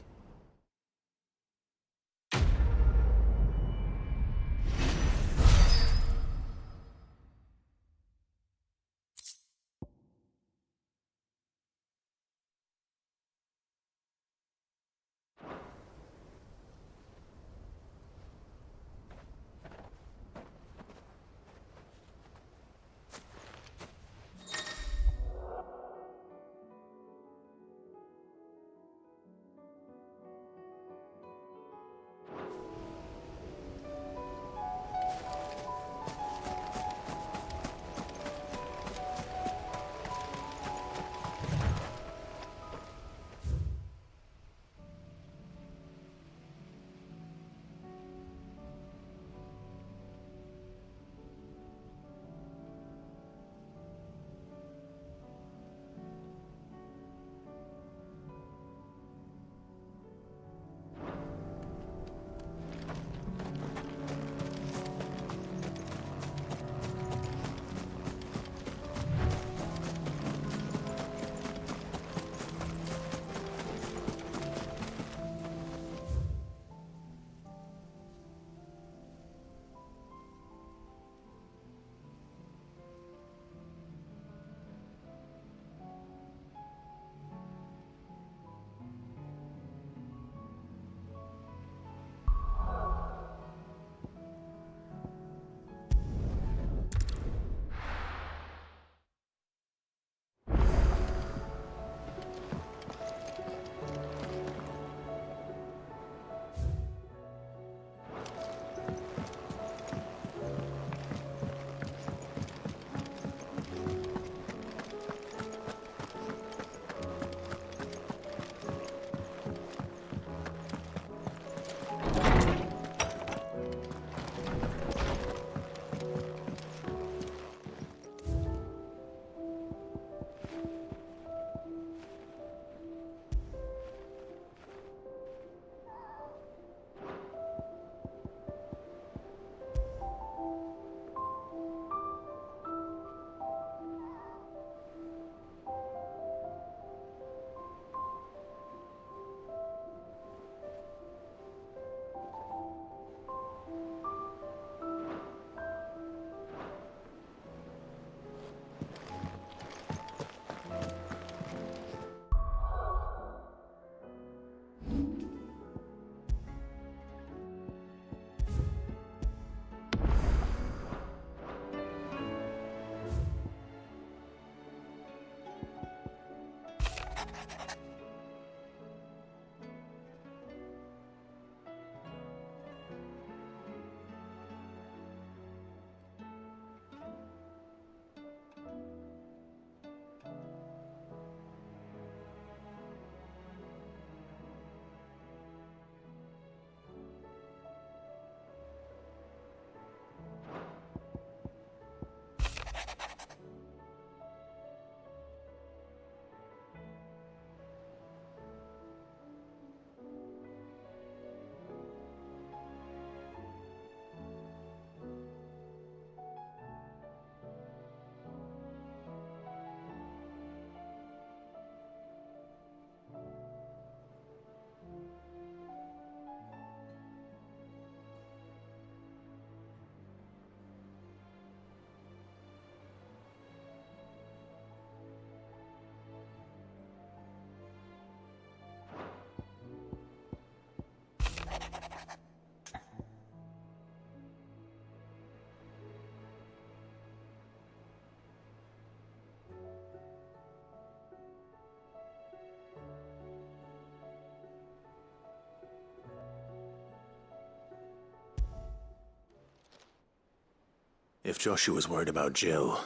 If Joshua's worried about Jill,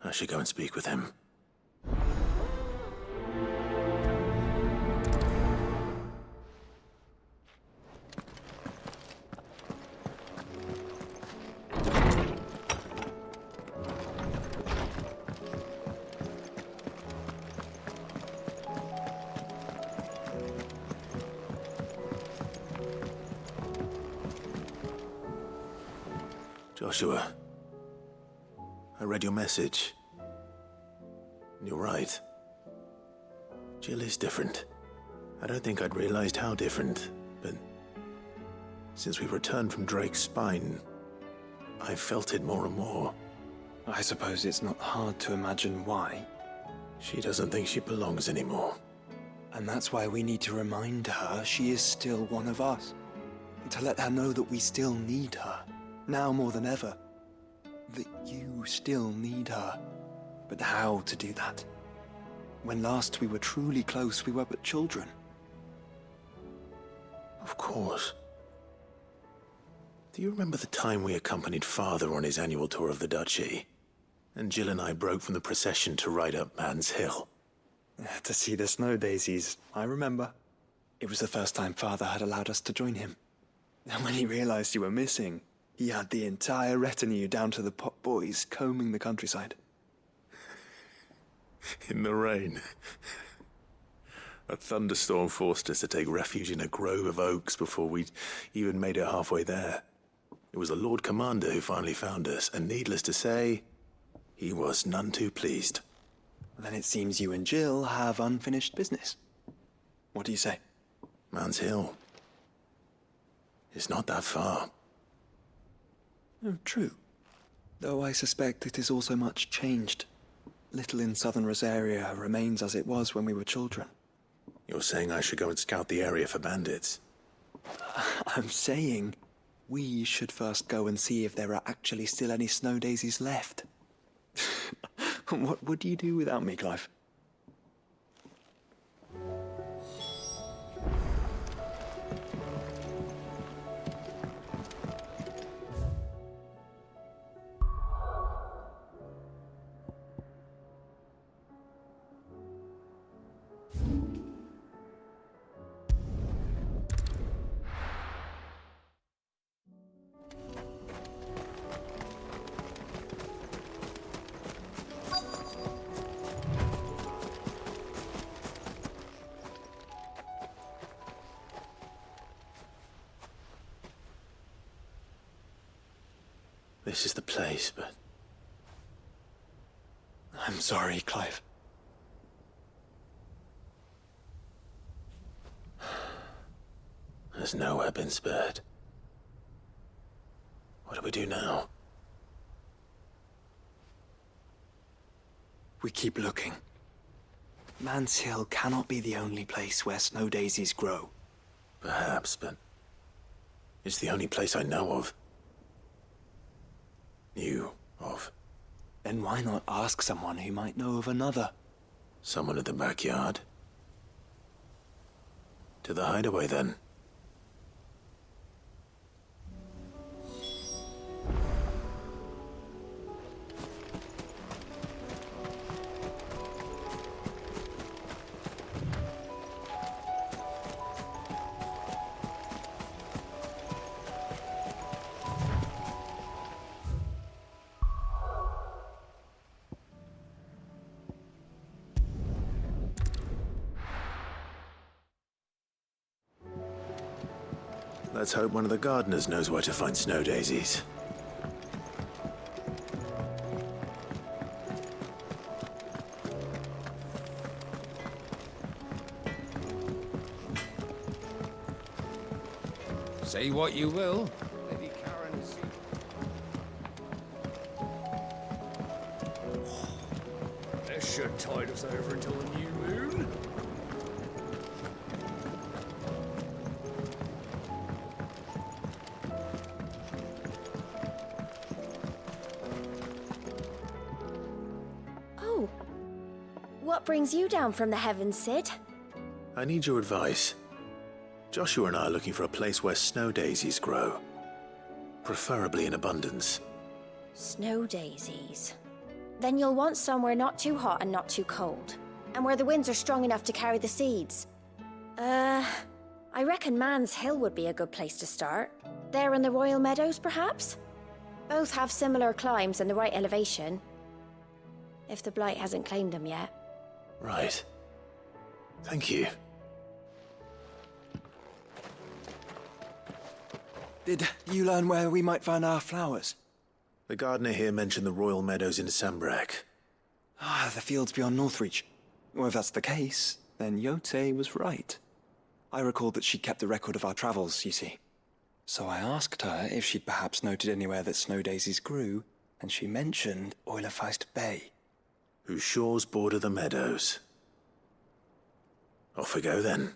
I should go and speak with him. Joshua, I read your message. You're right. Jill is different. I don't think I'd realized how different, but since we returned from Drake's spine, I've felt it more and more. I suppose it's not hard to imagine why. She doesn't think she belongs anymore. And that's why we need to remind her she is still one of us. And to let her know that we still need her. Now more than ever. That you still need her. But how to do that? When last we were truly close, we were but children. Of course. Do you remember the time we accompanied Father on his annual tour of the Duchy? And Jill and I broke from the procession to ride up Man's Hill. To see the snow daisies, I remember. It was the first time Father had allowed us to join him. And when he realized you were missing, he had the entire retinue down to the pot boys combing the countryside. In the rain. A thunderstorm forced us to take refuge in a grove of oaks before we'd even made it halfway there. It was the Lord Commander who finally found us, and needless to say, he was none too pleased. Then it seems you and Jill have unfinished business. What do you say? Man's Hill. It's not that far. Oh, true. Though I suspect it is also much changed. Little in southern Rosaria remains as it was when we were children. You're saying I should go and scout the area for bandits? I'm saying we should first go and see if there are actually still any snow daisies left. What would you do without me, Clive? This is the place, but... I'm sorry, Clive. Has nowhere been spared. What do we do now? We keep looking. Man's Hill cannot be the only place where snow daisies grow. Perhaps, but it's the only place I know of. Knew of. Then why not ask someone who might know of another? Someone in the backyard? To the hideaway, then. Let's hope one of the gardeners knows where to find snow daisies. Say what you will. Lady Karen is... This should tide us over until the new moon. Oh. What brings you down from the heavens, Sid? I need your advice. Joshua and I are looking for a place where snow daisies grow. Preferably in abundance. Snow daisies. Then you'll want somewhere not too hot and not too cold. And where the winds are strong enough to carry the seeds. I reckon Man's Hill would be a good place to start. There in the Royal Meadows, perhaps? Both have similar climbs and the right elevation. If the Blight hasn't claimed them yet. Right. Thank you. Did you learn where we might find our flowers? The gardener here mentioned the Royal Meadows in Sambrak. Ah, the fields beyond Northreach. Well, if that's the case, then Yote was right. I recalled that she kept a record of our travels, you see. So I asked her if she'd perhaps noted anywhere that snow daisies grew, and she mentioned Oilefeist Bay. Whose shores border the meadows. Off we go then.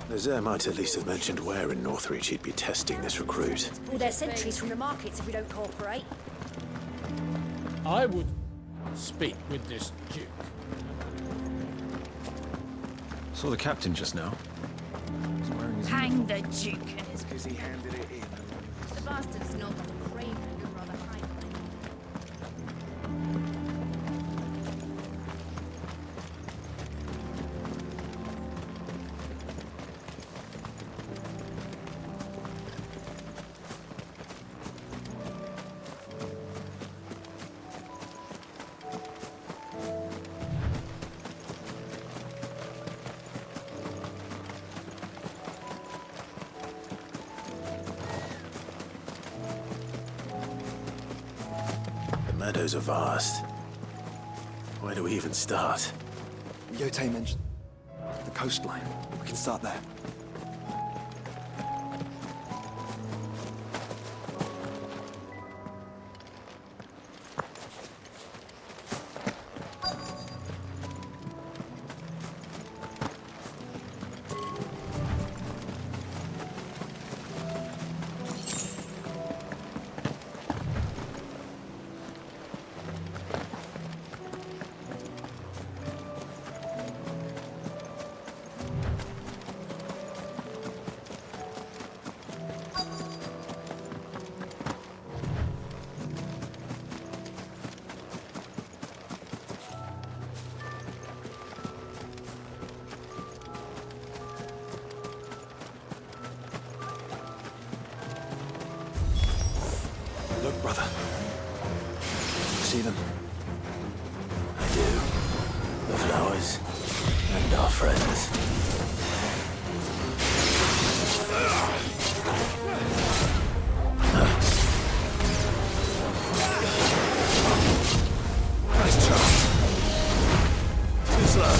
Nazaire might at least have mentioned where in Northreach he'd be testing this recruit. All their sentries from the markets if we don't cooperate. I would speak with this Duke. Saw the captain just now. He's wearing his Hang the Duke and his... Because he handed it in. The bastard's not a craven who'd rather hide. The meadows are vast. Where do we even start? Yote mentioned the coastline. We can start there. Look, brother. You see them? I do. The flowers and our friends. Nice chance. Too slow.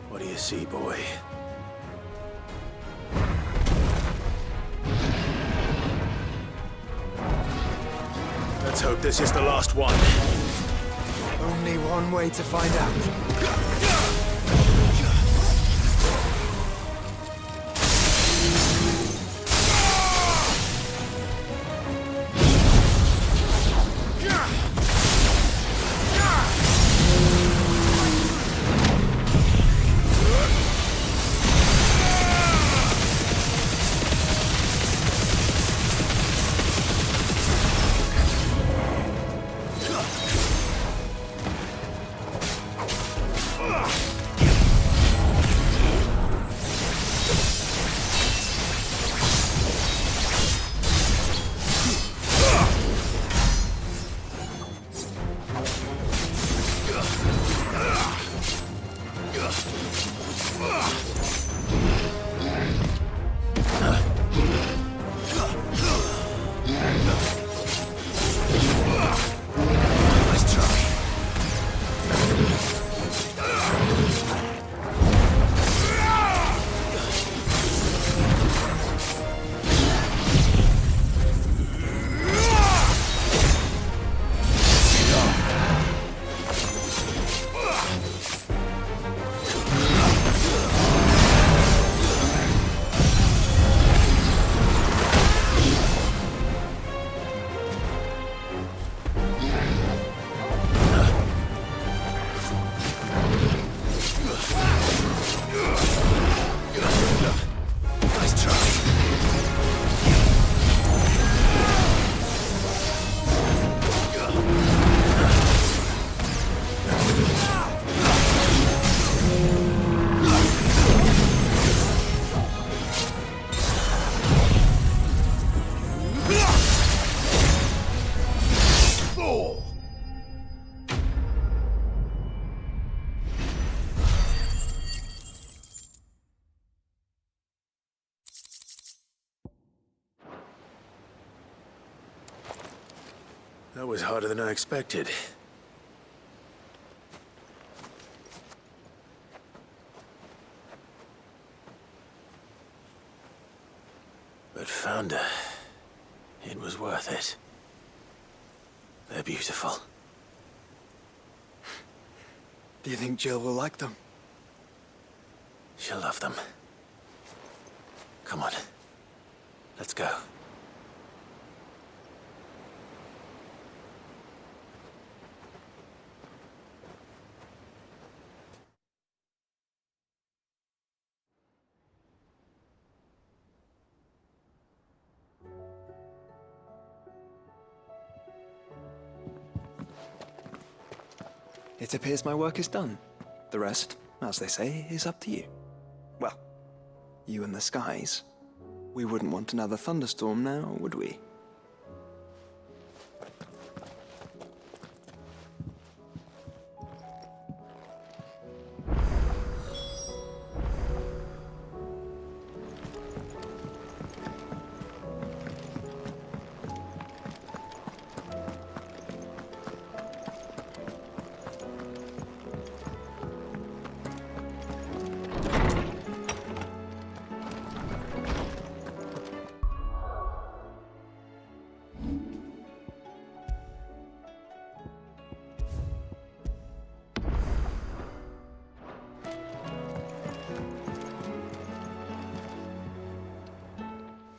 What do you see, boy? Let's hope this is the last one. Only one way to find out. That was harder than I expected. But found her. It was worth it. They're beautiful. Do you think Jill will like them? She'll love them. Come on. Let's go. It appears my work is done. The rest, as they say, is up to you. Well, you and the skies. We wouldn't want another thunderstorm now, would we?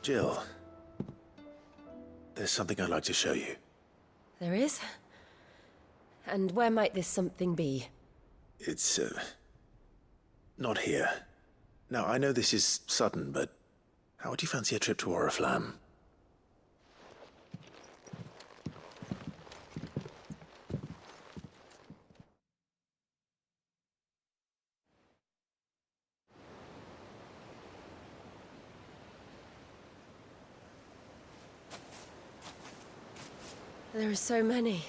Jill, there's something I'd like to show you. There is? And where might this something be? It's, not here. Now, I know this is sudden, but how would you fancy a trip to Oriflamme? There are so many.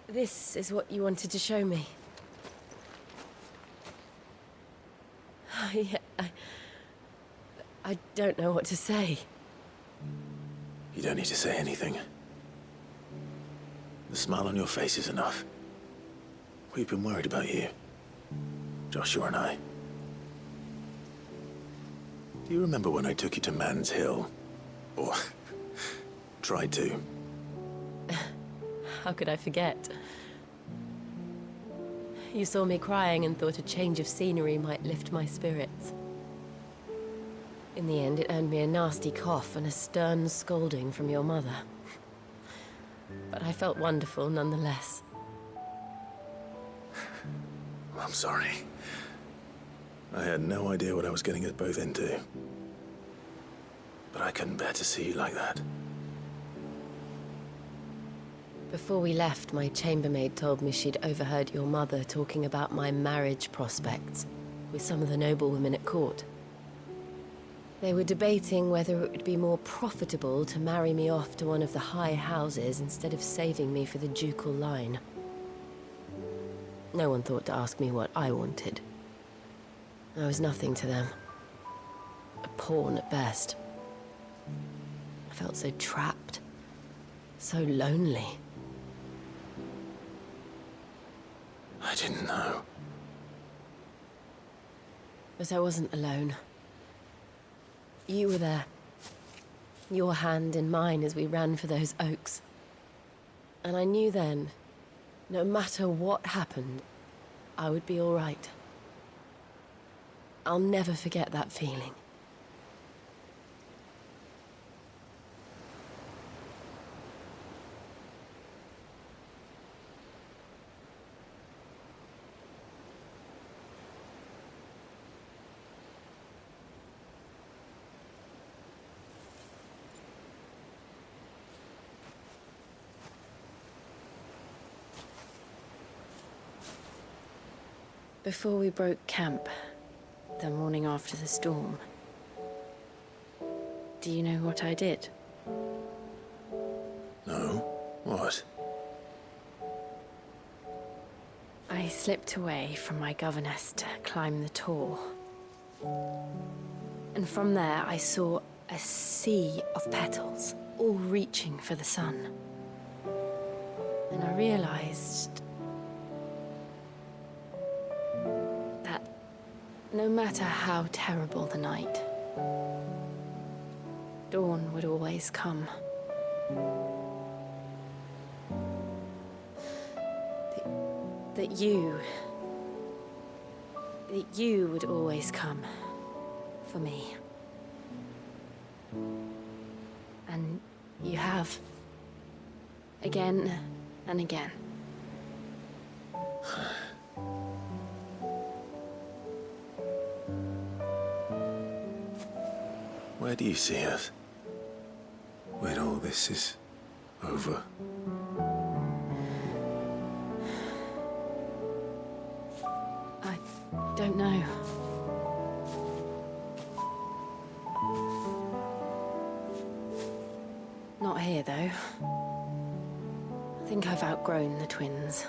This is what you wanted to show me. Yeah, I don't know what to say. You don't need to say anything. The smile on your face is enough. We've been worried about you, Joshua and I. Do you remember when I took you to Man's Hill? Or tried to? How could I forget? You saw me crying and thought a change of scenery might lift my spirits. In the end, it earned me a nasty cough and a stern scolding from your mother. But I felt wonderful nonetheless. I'm sorry. I had no idea what I was getting us both into. But I couldn't bear to see you like that. Before we left, my chambermaid told me she'd overheard your mother talking about my marriage prospects with some of the noblewomen at court. They were debating whether it would be more profitable to marry me off to one of the high houses instead of saving me for the ducal line. No one thought to ask me what I wanted. I was nothing to them. A pawn at best. I felt so trapped, so lonely. I didn't know. But I wasn't alone. You were there. Your hand in mine as we ran for those oaks. And I knew then, no matter what happened, I would be all right. I'll never forget that feeling. Before we broke camp, the morning after the storm, do you know what I did? No? What? I slipped away from my governess to climb the tor. And from there I saw a sea of petals. all reaching for the sun. And I realized that no matter how terrible the night, dawn would always come. That you would always come for me. And you have. Again and again. Where do you see us? When all this is over? I don't know. Not here, though. I think I've outgrown the twins.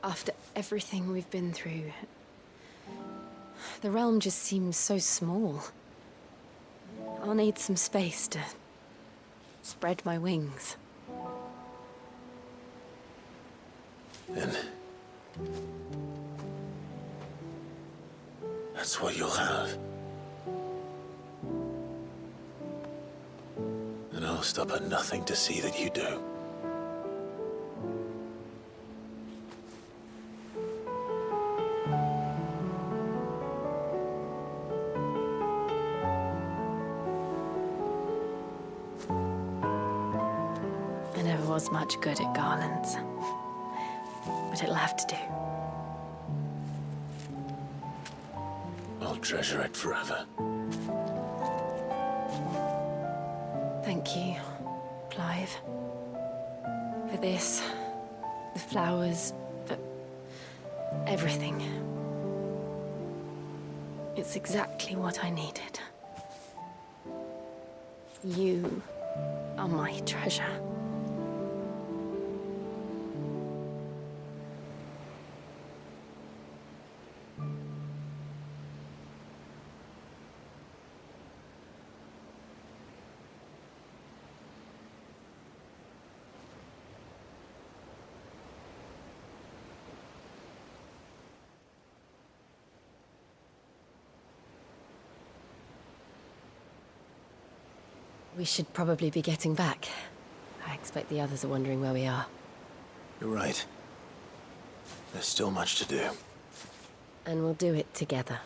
After everything we've been through, the realm just seems so small. I'll need some space to spread my wings. Then that's what you'll have. And I'll stop at nothing to see that you do. I never was much good at garlands, but it'll have to do. I'll treasure it forever. Thank you, Clive. For this, the flowers, for everything. It's exactly what I needed. You are my treasure. We should probably be getting back. I expect the others are wondering where we are. You're right. There's still much to do. And we'll do it together.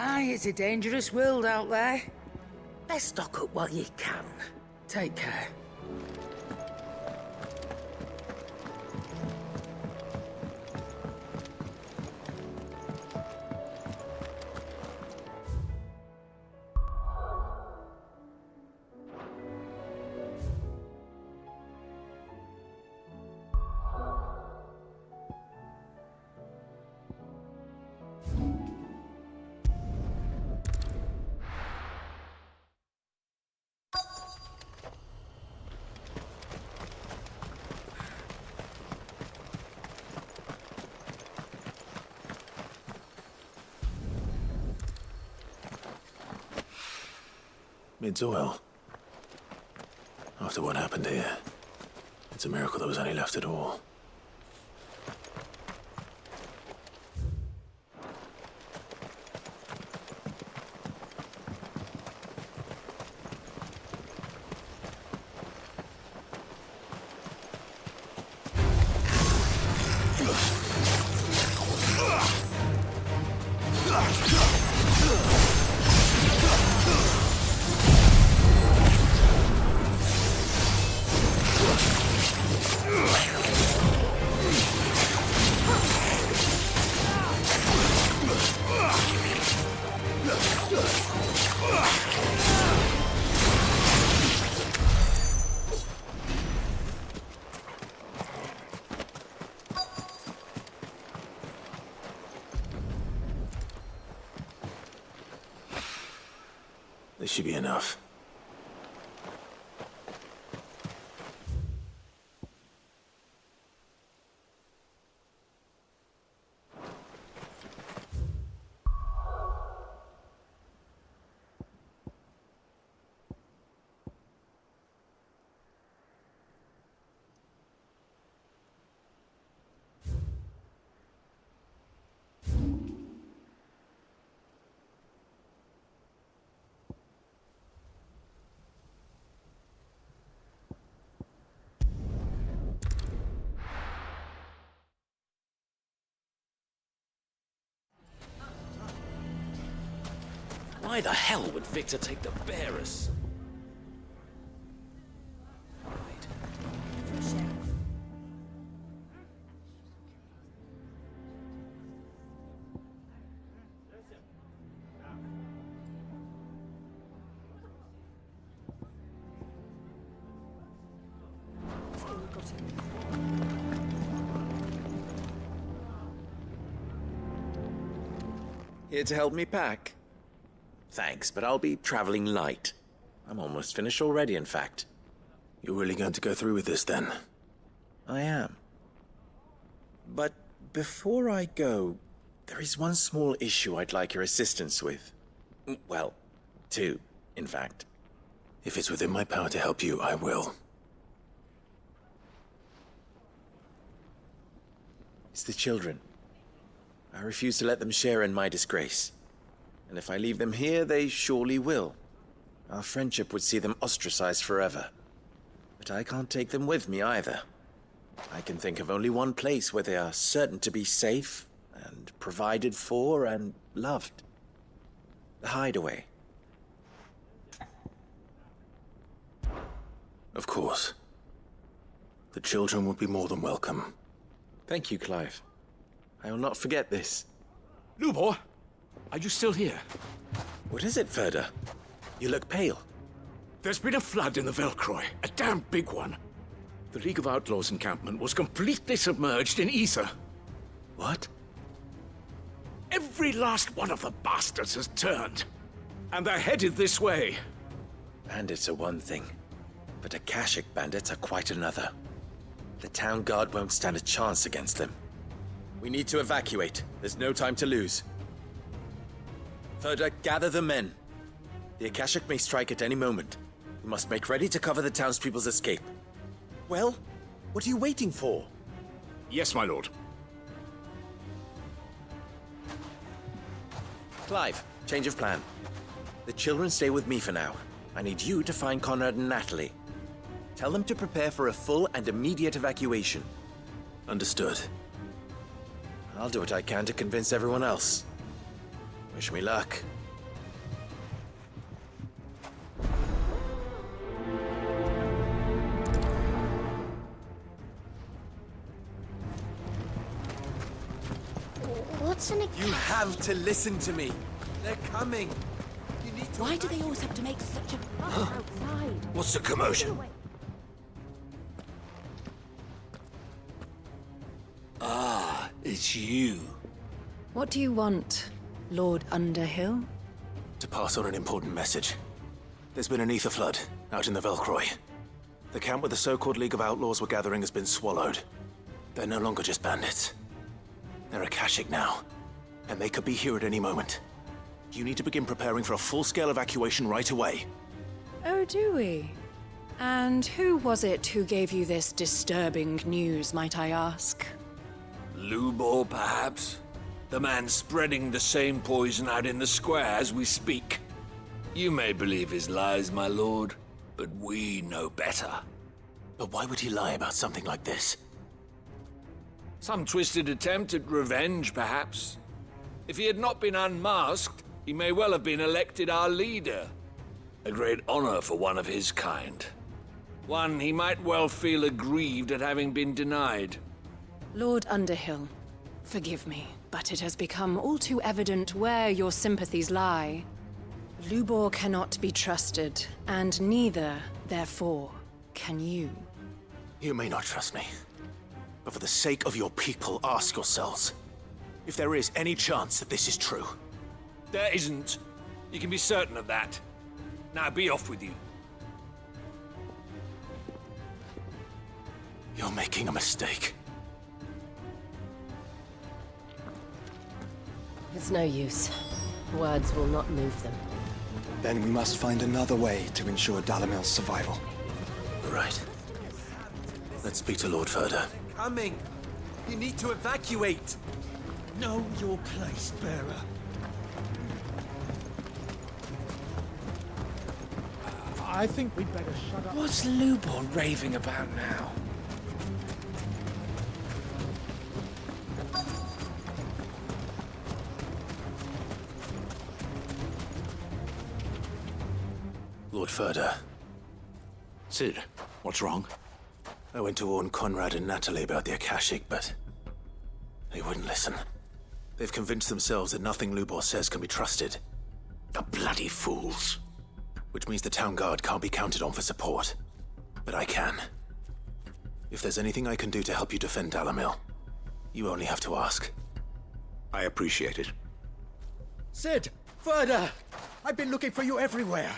Aye, it's a dangerous world out there. Best stock up while you can. Take care. Mid's oil. After what happened here, it's a miracle there was any left at all. This should be enough. Why the hell would Victor take the bearers? Here to help me pack? Thanks, but I'll be traveling light. I'm almost finished already, in fact. You're really going to go through with this, then? I am. But before I go, there is one small issue I'd like your assistance with. Well, two, in fact. If it's within my power to help you, I will. It's the children. I refuse to let them share in my disgrace. And if I leave them here, they surely will. Our friendship would see them ostracized forever. But I can't take them with me either. I can think of only one place where they are certain to be safe, and provided for, and loved. The Hideaway. Of course. The children would be more than welcome. Thank you, Clive. I will not forget this. Lubor, are you still here? What is it, Ferda? You look pale. There's been a flood in the Velcroy, a damn big one. The League of Outlaws encampment was completely submerged in ether. What? Every last one of the bastards has turned, and they're headed this way. Bandits are one thing, but Akashic bandits are quite another. The town guard won't stand a chance against them. We need to evacuate. There's no time to lose. Ferda, gather the men. The Akashic may strike at any moment. We must make ready to cover the townspeople's escape. Well, what are you waiting for? Yes, my lord. Clive, change of plan. The children stay with me for now. I need you to find Conrad and Natalie. Tell them to prepare for a full and immediate evacuation. Understood. I'll do what I can to convince everyone else. Wish me luck. What's an You have to listen to me. They're coming. You need to. Why do they always have to make such a fuss outside? What's the commotion? Ah, it's you. What do you want, Lord Underhill? To pass on an important message. There's been an ether flood out in the Velcroy. The camp where the so-called League of Outlaws were gathering has been swallowed. They're no longer just bandits. They're Akashic now, and they could be here at any moment. You need to begin preparing for a full-scale evacuation right away. Oh, do we? And who was it who gave you this disturbing news, might I ask? Lubor, perhaps? The man spreading the same poison out in the square as we speak. You may believe his lies, my lord, but we know better. But why would he lie about something like this? Some twisted attempt at revenge, perhaps. If he had not been unmasked, he may well have been elected our leader. A great honor for one of his kind. One he might well feel aggrieved at having been denied. Lord Underhill, forgive me, but it has become all too evident where your sympathies lie. Lubor cannot be trusted, and neither, therefore, can you. You may not trust me, but for the sake of your people, ask yourselves if there is any chance that this is true. There isn't. You can be certain of that. Now be off with you. You're making a mistake. It's no use. Words will not move them. Then we must find another way to ensure Dalamil's survival. Right. Let's speak to Lord Ferda. Coming! You need to evacuate! Know your place, bearer. I think we'd better shut up. What's Lubor raving about now? Lord Ferda. Sid, what's wrong? I went to warn Conrad and Natalie about the Akashic, but they wouldn't listen. They've convinced themselves that nothing Lubor says can be trusted. The bloody fools. Which means the town guard can't be counted on for support. But I can. If there's anything I can do to help you defend Dalamil, you only have to ask. I appreciate it. Sid! Ferda! I've been looking for you everywhere.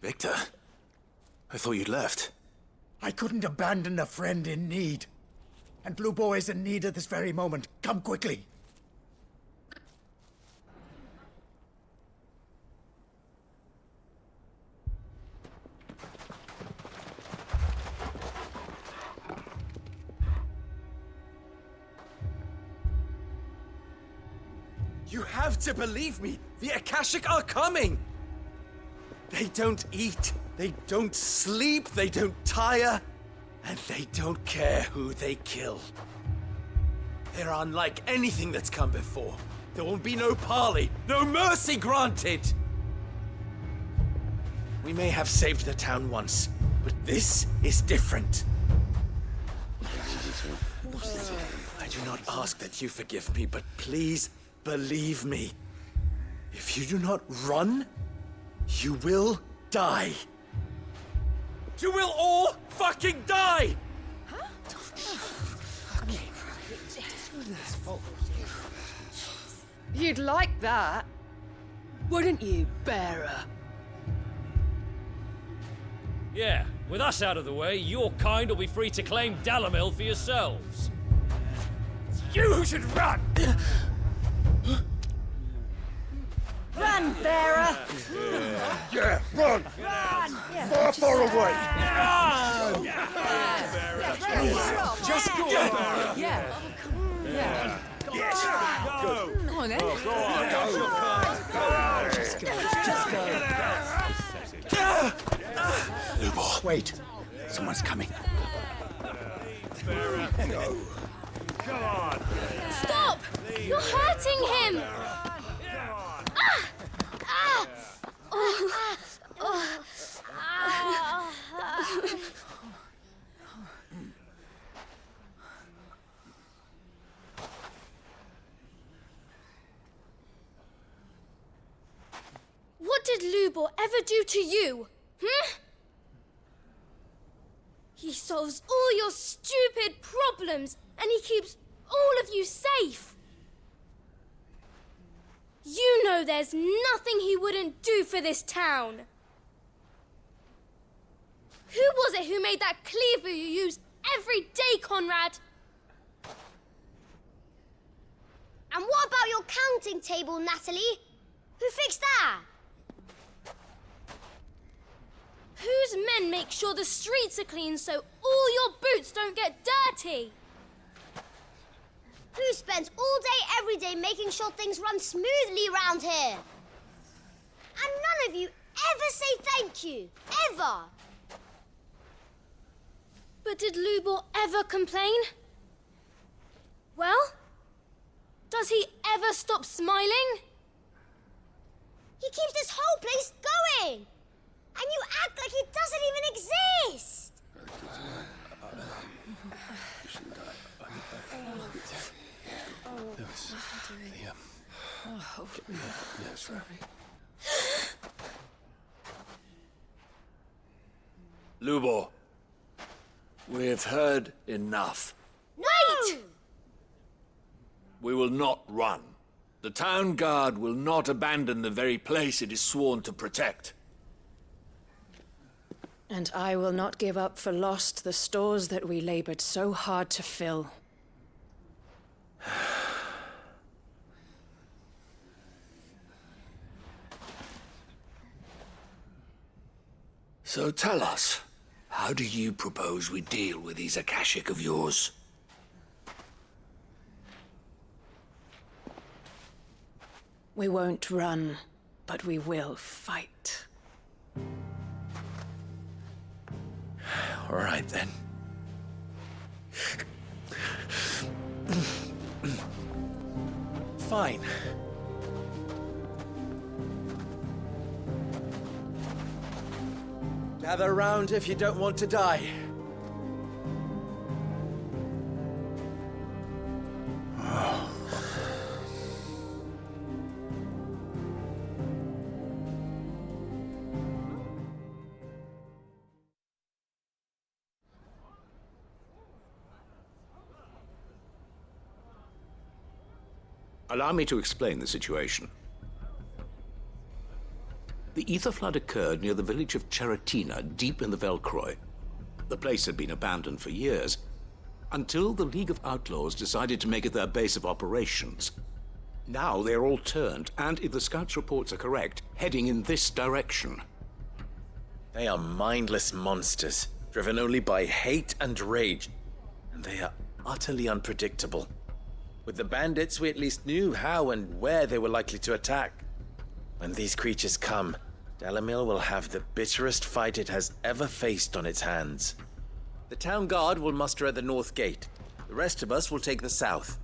Victor? I thought you'd left. I couldn't abandon a friend in need. And Lubor is in need at this very moment. Come quickly. You have to believe me! The Akashic are coming! They don't eat, they don't sleep, they don't tire, and they don't care who they kill. They're unlike anything that's come before. There will be no parley, no mercy granted! We may have saved the town once, but this is different. I do not ask that you forgive me, but please believe me. If you do not run, you will die. You will all fucking die! You'd like that, wouldn't you, bearer? Yeah, with us out of the way, your kind will be free to claim Dalamil for yourselves. You should run! Run, bearer! Yeah, run! Far away! Run! Just go! Yeah. Yeah. Yes! Go! Come on, then. Go on! Just go. Lubor. Wait. Someone's coming. No. Stop! You're hurting him! Ah! Ah! Oh. Oh. What did Lubor ever do to you? He solves all your stupid problems, and he keeps all of you safe. You know there's nothing he wouldn't do for this town. Who was it who made that cleaver you use every day, Conrad? And what about your counting table, Natalie? Who fixed that? Whose men make sure the streets are clean so all your boots don't get dirty? Who spends all day, every day making sure things run smoothly around here? And none of you ever say thank you. Ever. But did Lubor ever complain? Well, does he ever stop smiling? He keeps this whole place going. And you act like it doesn't even exist! Lubor, we've heard enough. Wait! We will not run. The town guard will not abandon the very place it is sworn to protect. And I will not give up for lost the stores that we labored so hard to fill. So tell us, how do you propose we deal with these Akashic of yours? We won't run, but we will fight. All right, then. Fine. Gather round if you don't want to die. Allow me to explain the situation. The ether flood occurred near the village of Cheratina, deep in the Velcroy. The place had been abandoned for years, until the League of Outlaws decided to make it their base of operations. Now they're all turned, and if the scouts' reports are correct, heading in this direction. They are mindless monsters, driven only by hate and rage, and they are utterly unpredictable. With the bandits, we at least knew how and where they were likely to attack. When these creatures come, Dalamil will have the bitterest fight it has ever faced on its hands. The town guard will muster at the north gate. The rest of us will take the south.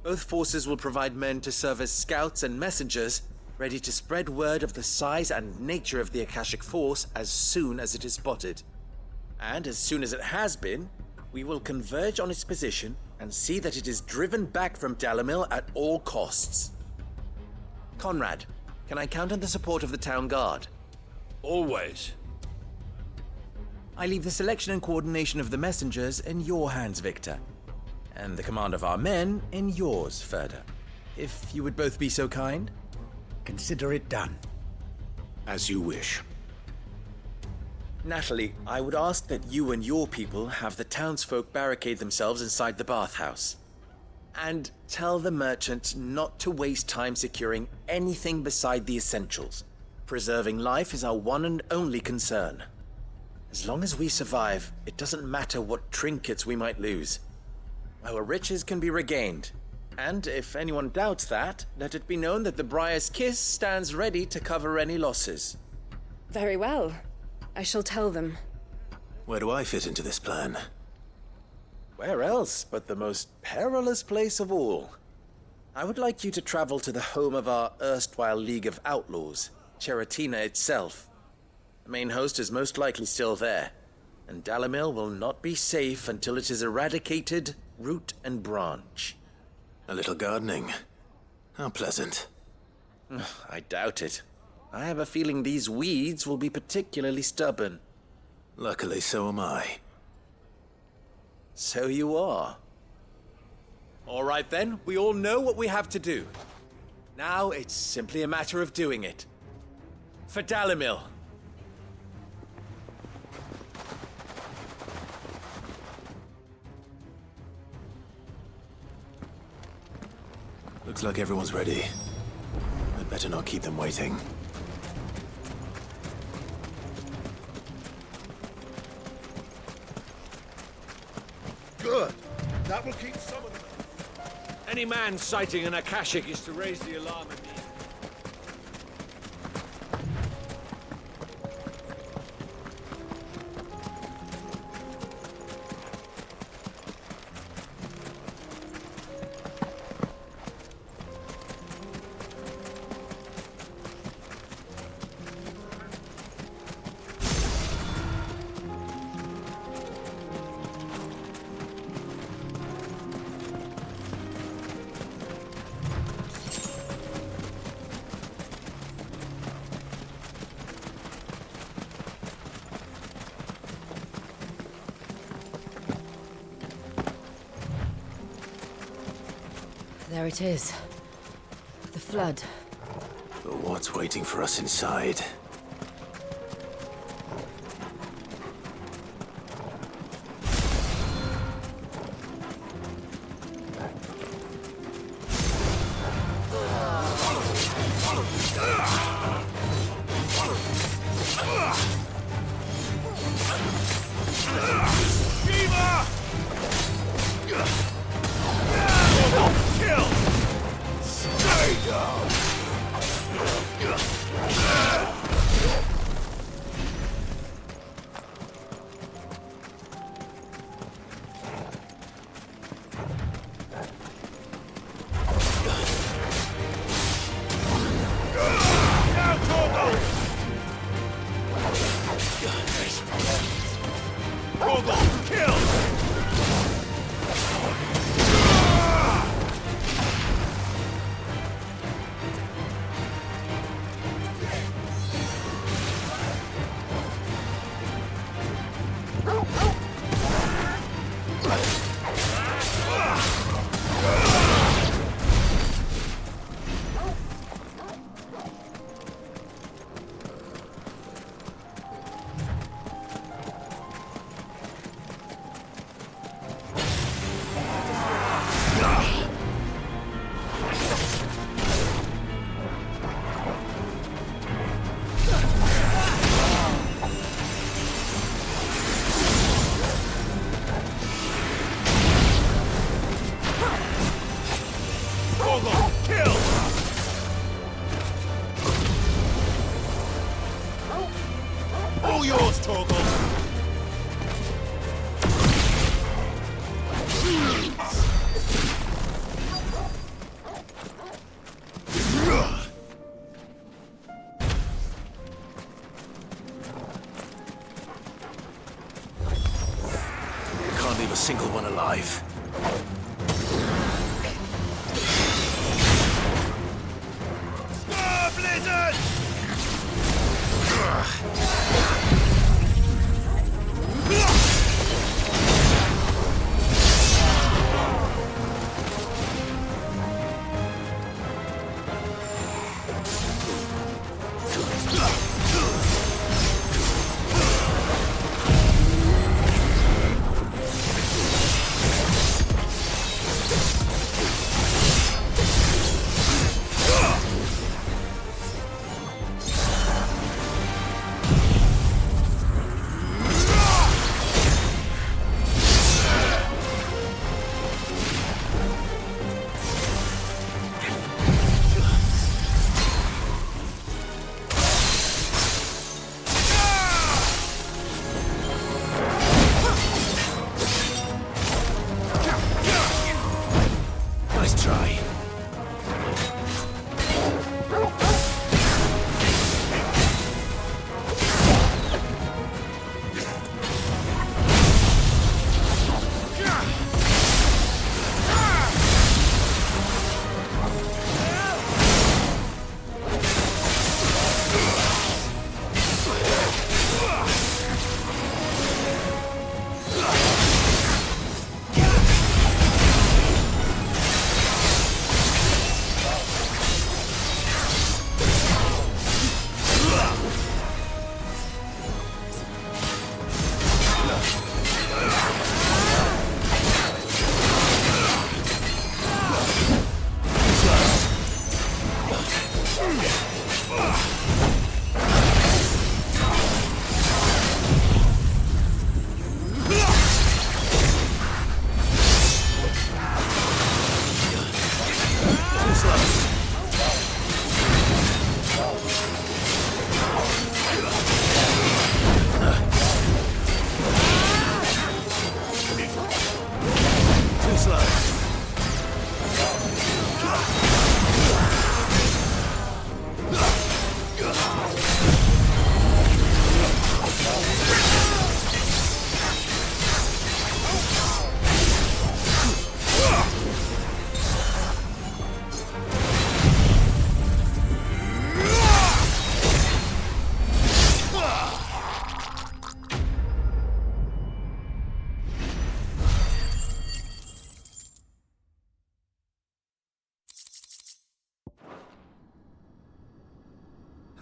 Both forces will provide men to serve as scouts and messengers, ready to spread word of the size and nature of the Akashic force as soon as it is spotted. And as soon as it has been, we will converge on its position and see that it is driven back from Dalamil at all costs. Conrad, can I count on the support of the town guard? Always. I leave the selection and coordination of the messengers in your hands, Victor. And the command of our men in yours, Ferda. If you would both be so kind. Consider it done. As you wish. Natalie, I would ask that you and your people have the townsfolk barricade themselves inside the bathhouse. And tell the merchant not to waste time securing anything beside the essentials. Preserving life is our one and only concern. As long as we survive, it doesn't matter what trinkets we might lose. Our riches can be regained. And if anyone doubts that, let it be known that the Briar's Kiss stands ready to cover any losses. Very well. I shall tell them. Where do I fit into this plan? Where else but the most perilous place of all? I would like you to travel to the home of our erstwhile League of Outlaws, Cheratina itself. The main host is most likely still there, and Dalimil will not be safe until it is eradicated, root and branch. A little gardening. How pleasant. I doubt it. I have a feeling these weeds will be particularly stubborn. Luckily, so am I. So you are. All right then, we all know what we have to do. Now it's simply a matter of doing it. For Dalimil. Looks like everyone's ready. I'd better not keep them waiting. Good. That will keep some of them. Any man sighting an Akashic is to raise the alarm immediately. There it is. The flood. But what's waiting for us inside? A single one alive. Blizzard!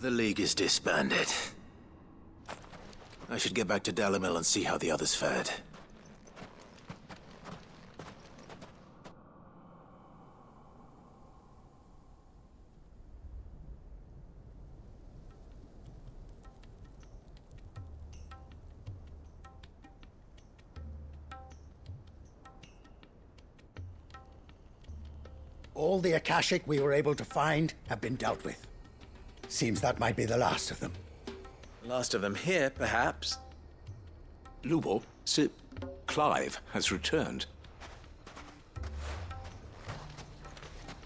The League is disbanded. I should get back to Dalimil and see how the others fared. All the Akashic we were able to find have been dealt with. Seems that might be the last of them. Last of them here, perhaps. Lubo, Sir Clive has returned.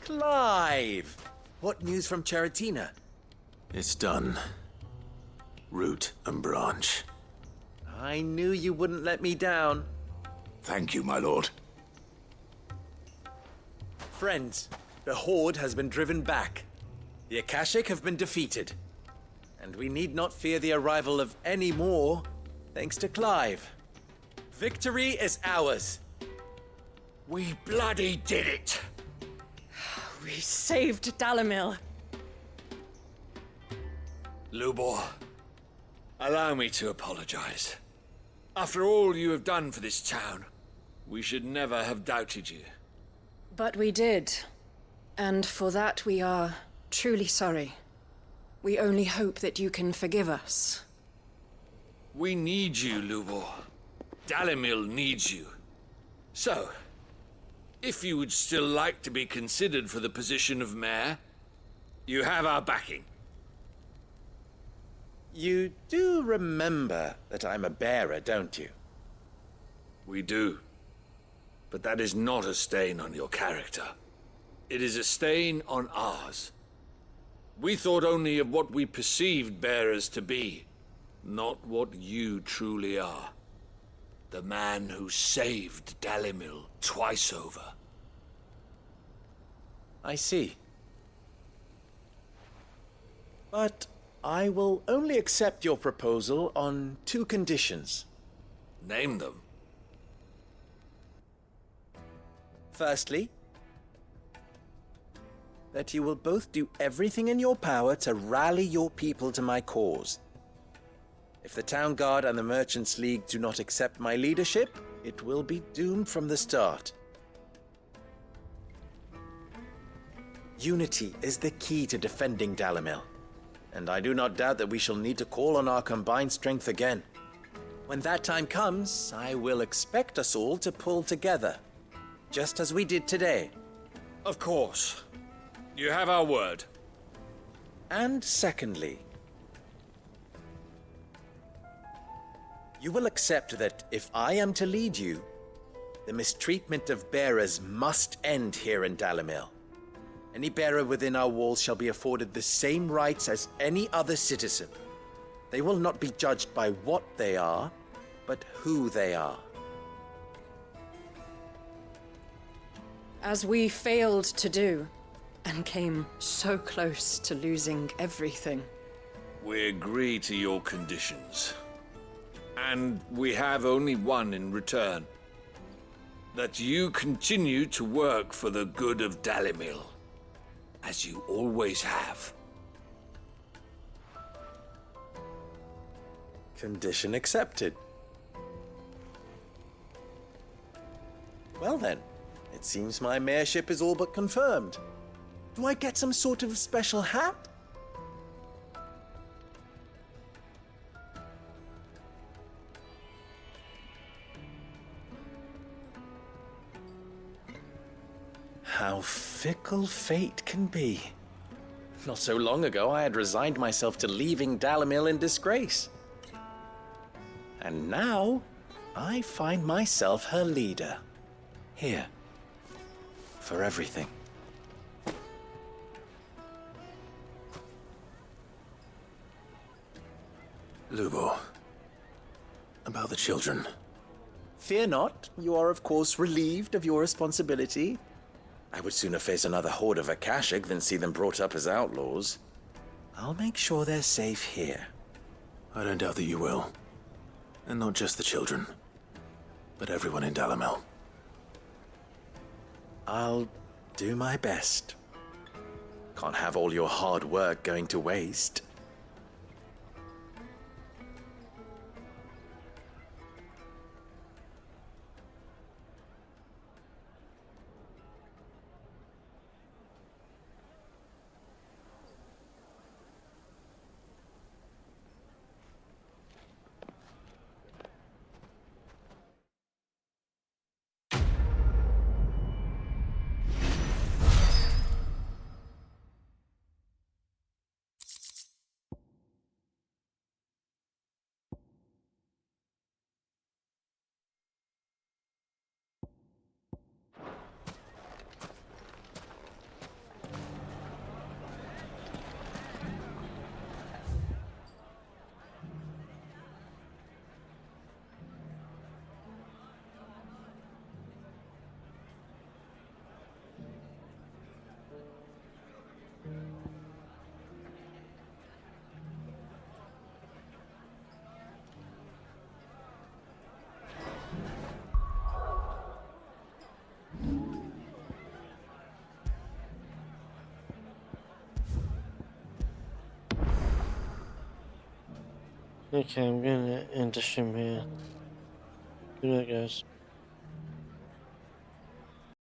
Clive! What news from Charatina? It's done. Root and branch. I knew you wouldn't let me down. Thank you, my lord. Friends, the Horde has been driven back. The Akashic have been defeated. And we need not fear the arrival of any more, thanks to Clive. Victory is ours. We bloody did it! We saved Dalimil. Lubor, allow me to apologize. After all you have done for this town, we should never have doubted you. But we did. And for that we are truly sorry. We only hope that you can forgive us. We need you, Lubor. Dalimil needs you. So, if you would still like to be considered for the position of mayor, you have our backing. You do remember that I'm a bearer, don't you? We do. But that is not a stain on your character. It is a stain on ours. We thought only of what we perceived bearers to be, not what you truly are. The man who saved Dalimil twice over. I see. But I will only accept your proposal on 2 conditions. Name them. Firstly, that you will both do everything in your power to rally your people to my cause. If the Town Guard and the Merchants League do not accept my leadership, it will be doomed from the start. Unity is the key to defending Dalimil, and I do not doubt that we shall need to call on our combined strength again. When that time comes, I will expect us all to pull together, just as we did today. Of course. You have our word. And secondly, you will accept that if I am to lead you, the mistreatment of bearers must end here in Dalimil. Any bearer within our walls shall be afforded the same rights as any other citizen. They will not be judged by what they are, but who they are. As we failed to do, and came so close to losing everything. We agree to your conditions. And we have only one in return. That you continue to work for the good of Dalimil, as you always have. Condition accepted. Well then, it seems my mayorship is all but confirmed. Do I get some sort of special hat? How fickle fate can be. Not so long ago, I had resigned myself to leaving Dalimil in disgrace. And now, I find myself her leader. Here. For everything. Lubo. About the children. Fear not. You are, of course, relieved of your responsibility. I would sooner face another horde of Akashic than see them brought up as outlaws. I'll make sure they're safe here. I don't doubt that you will. And not just the children, but everyone in Dalimil. I'll do my best. Can't have all your hard work going to waste. Okay, I'm gonna end the stream here. Good luck, guys.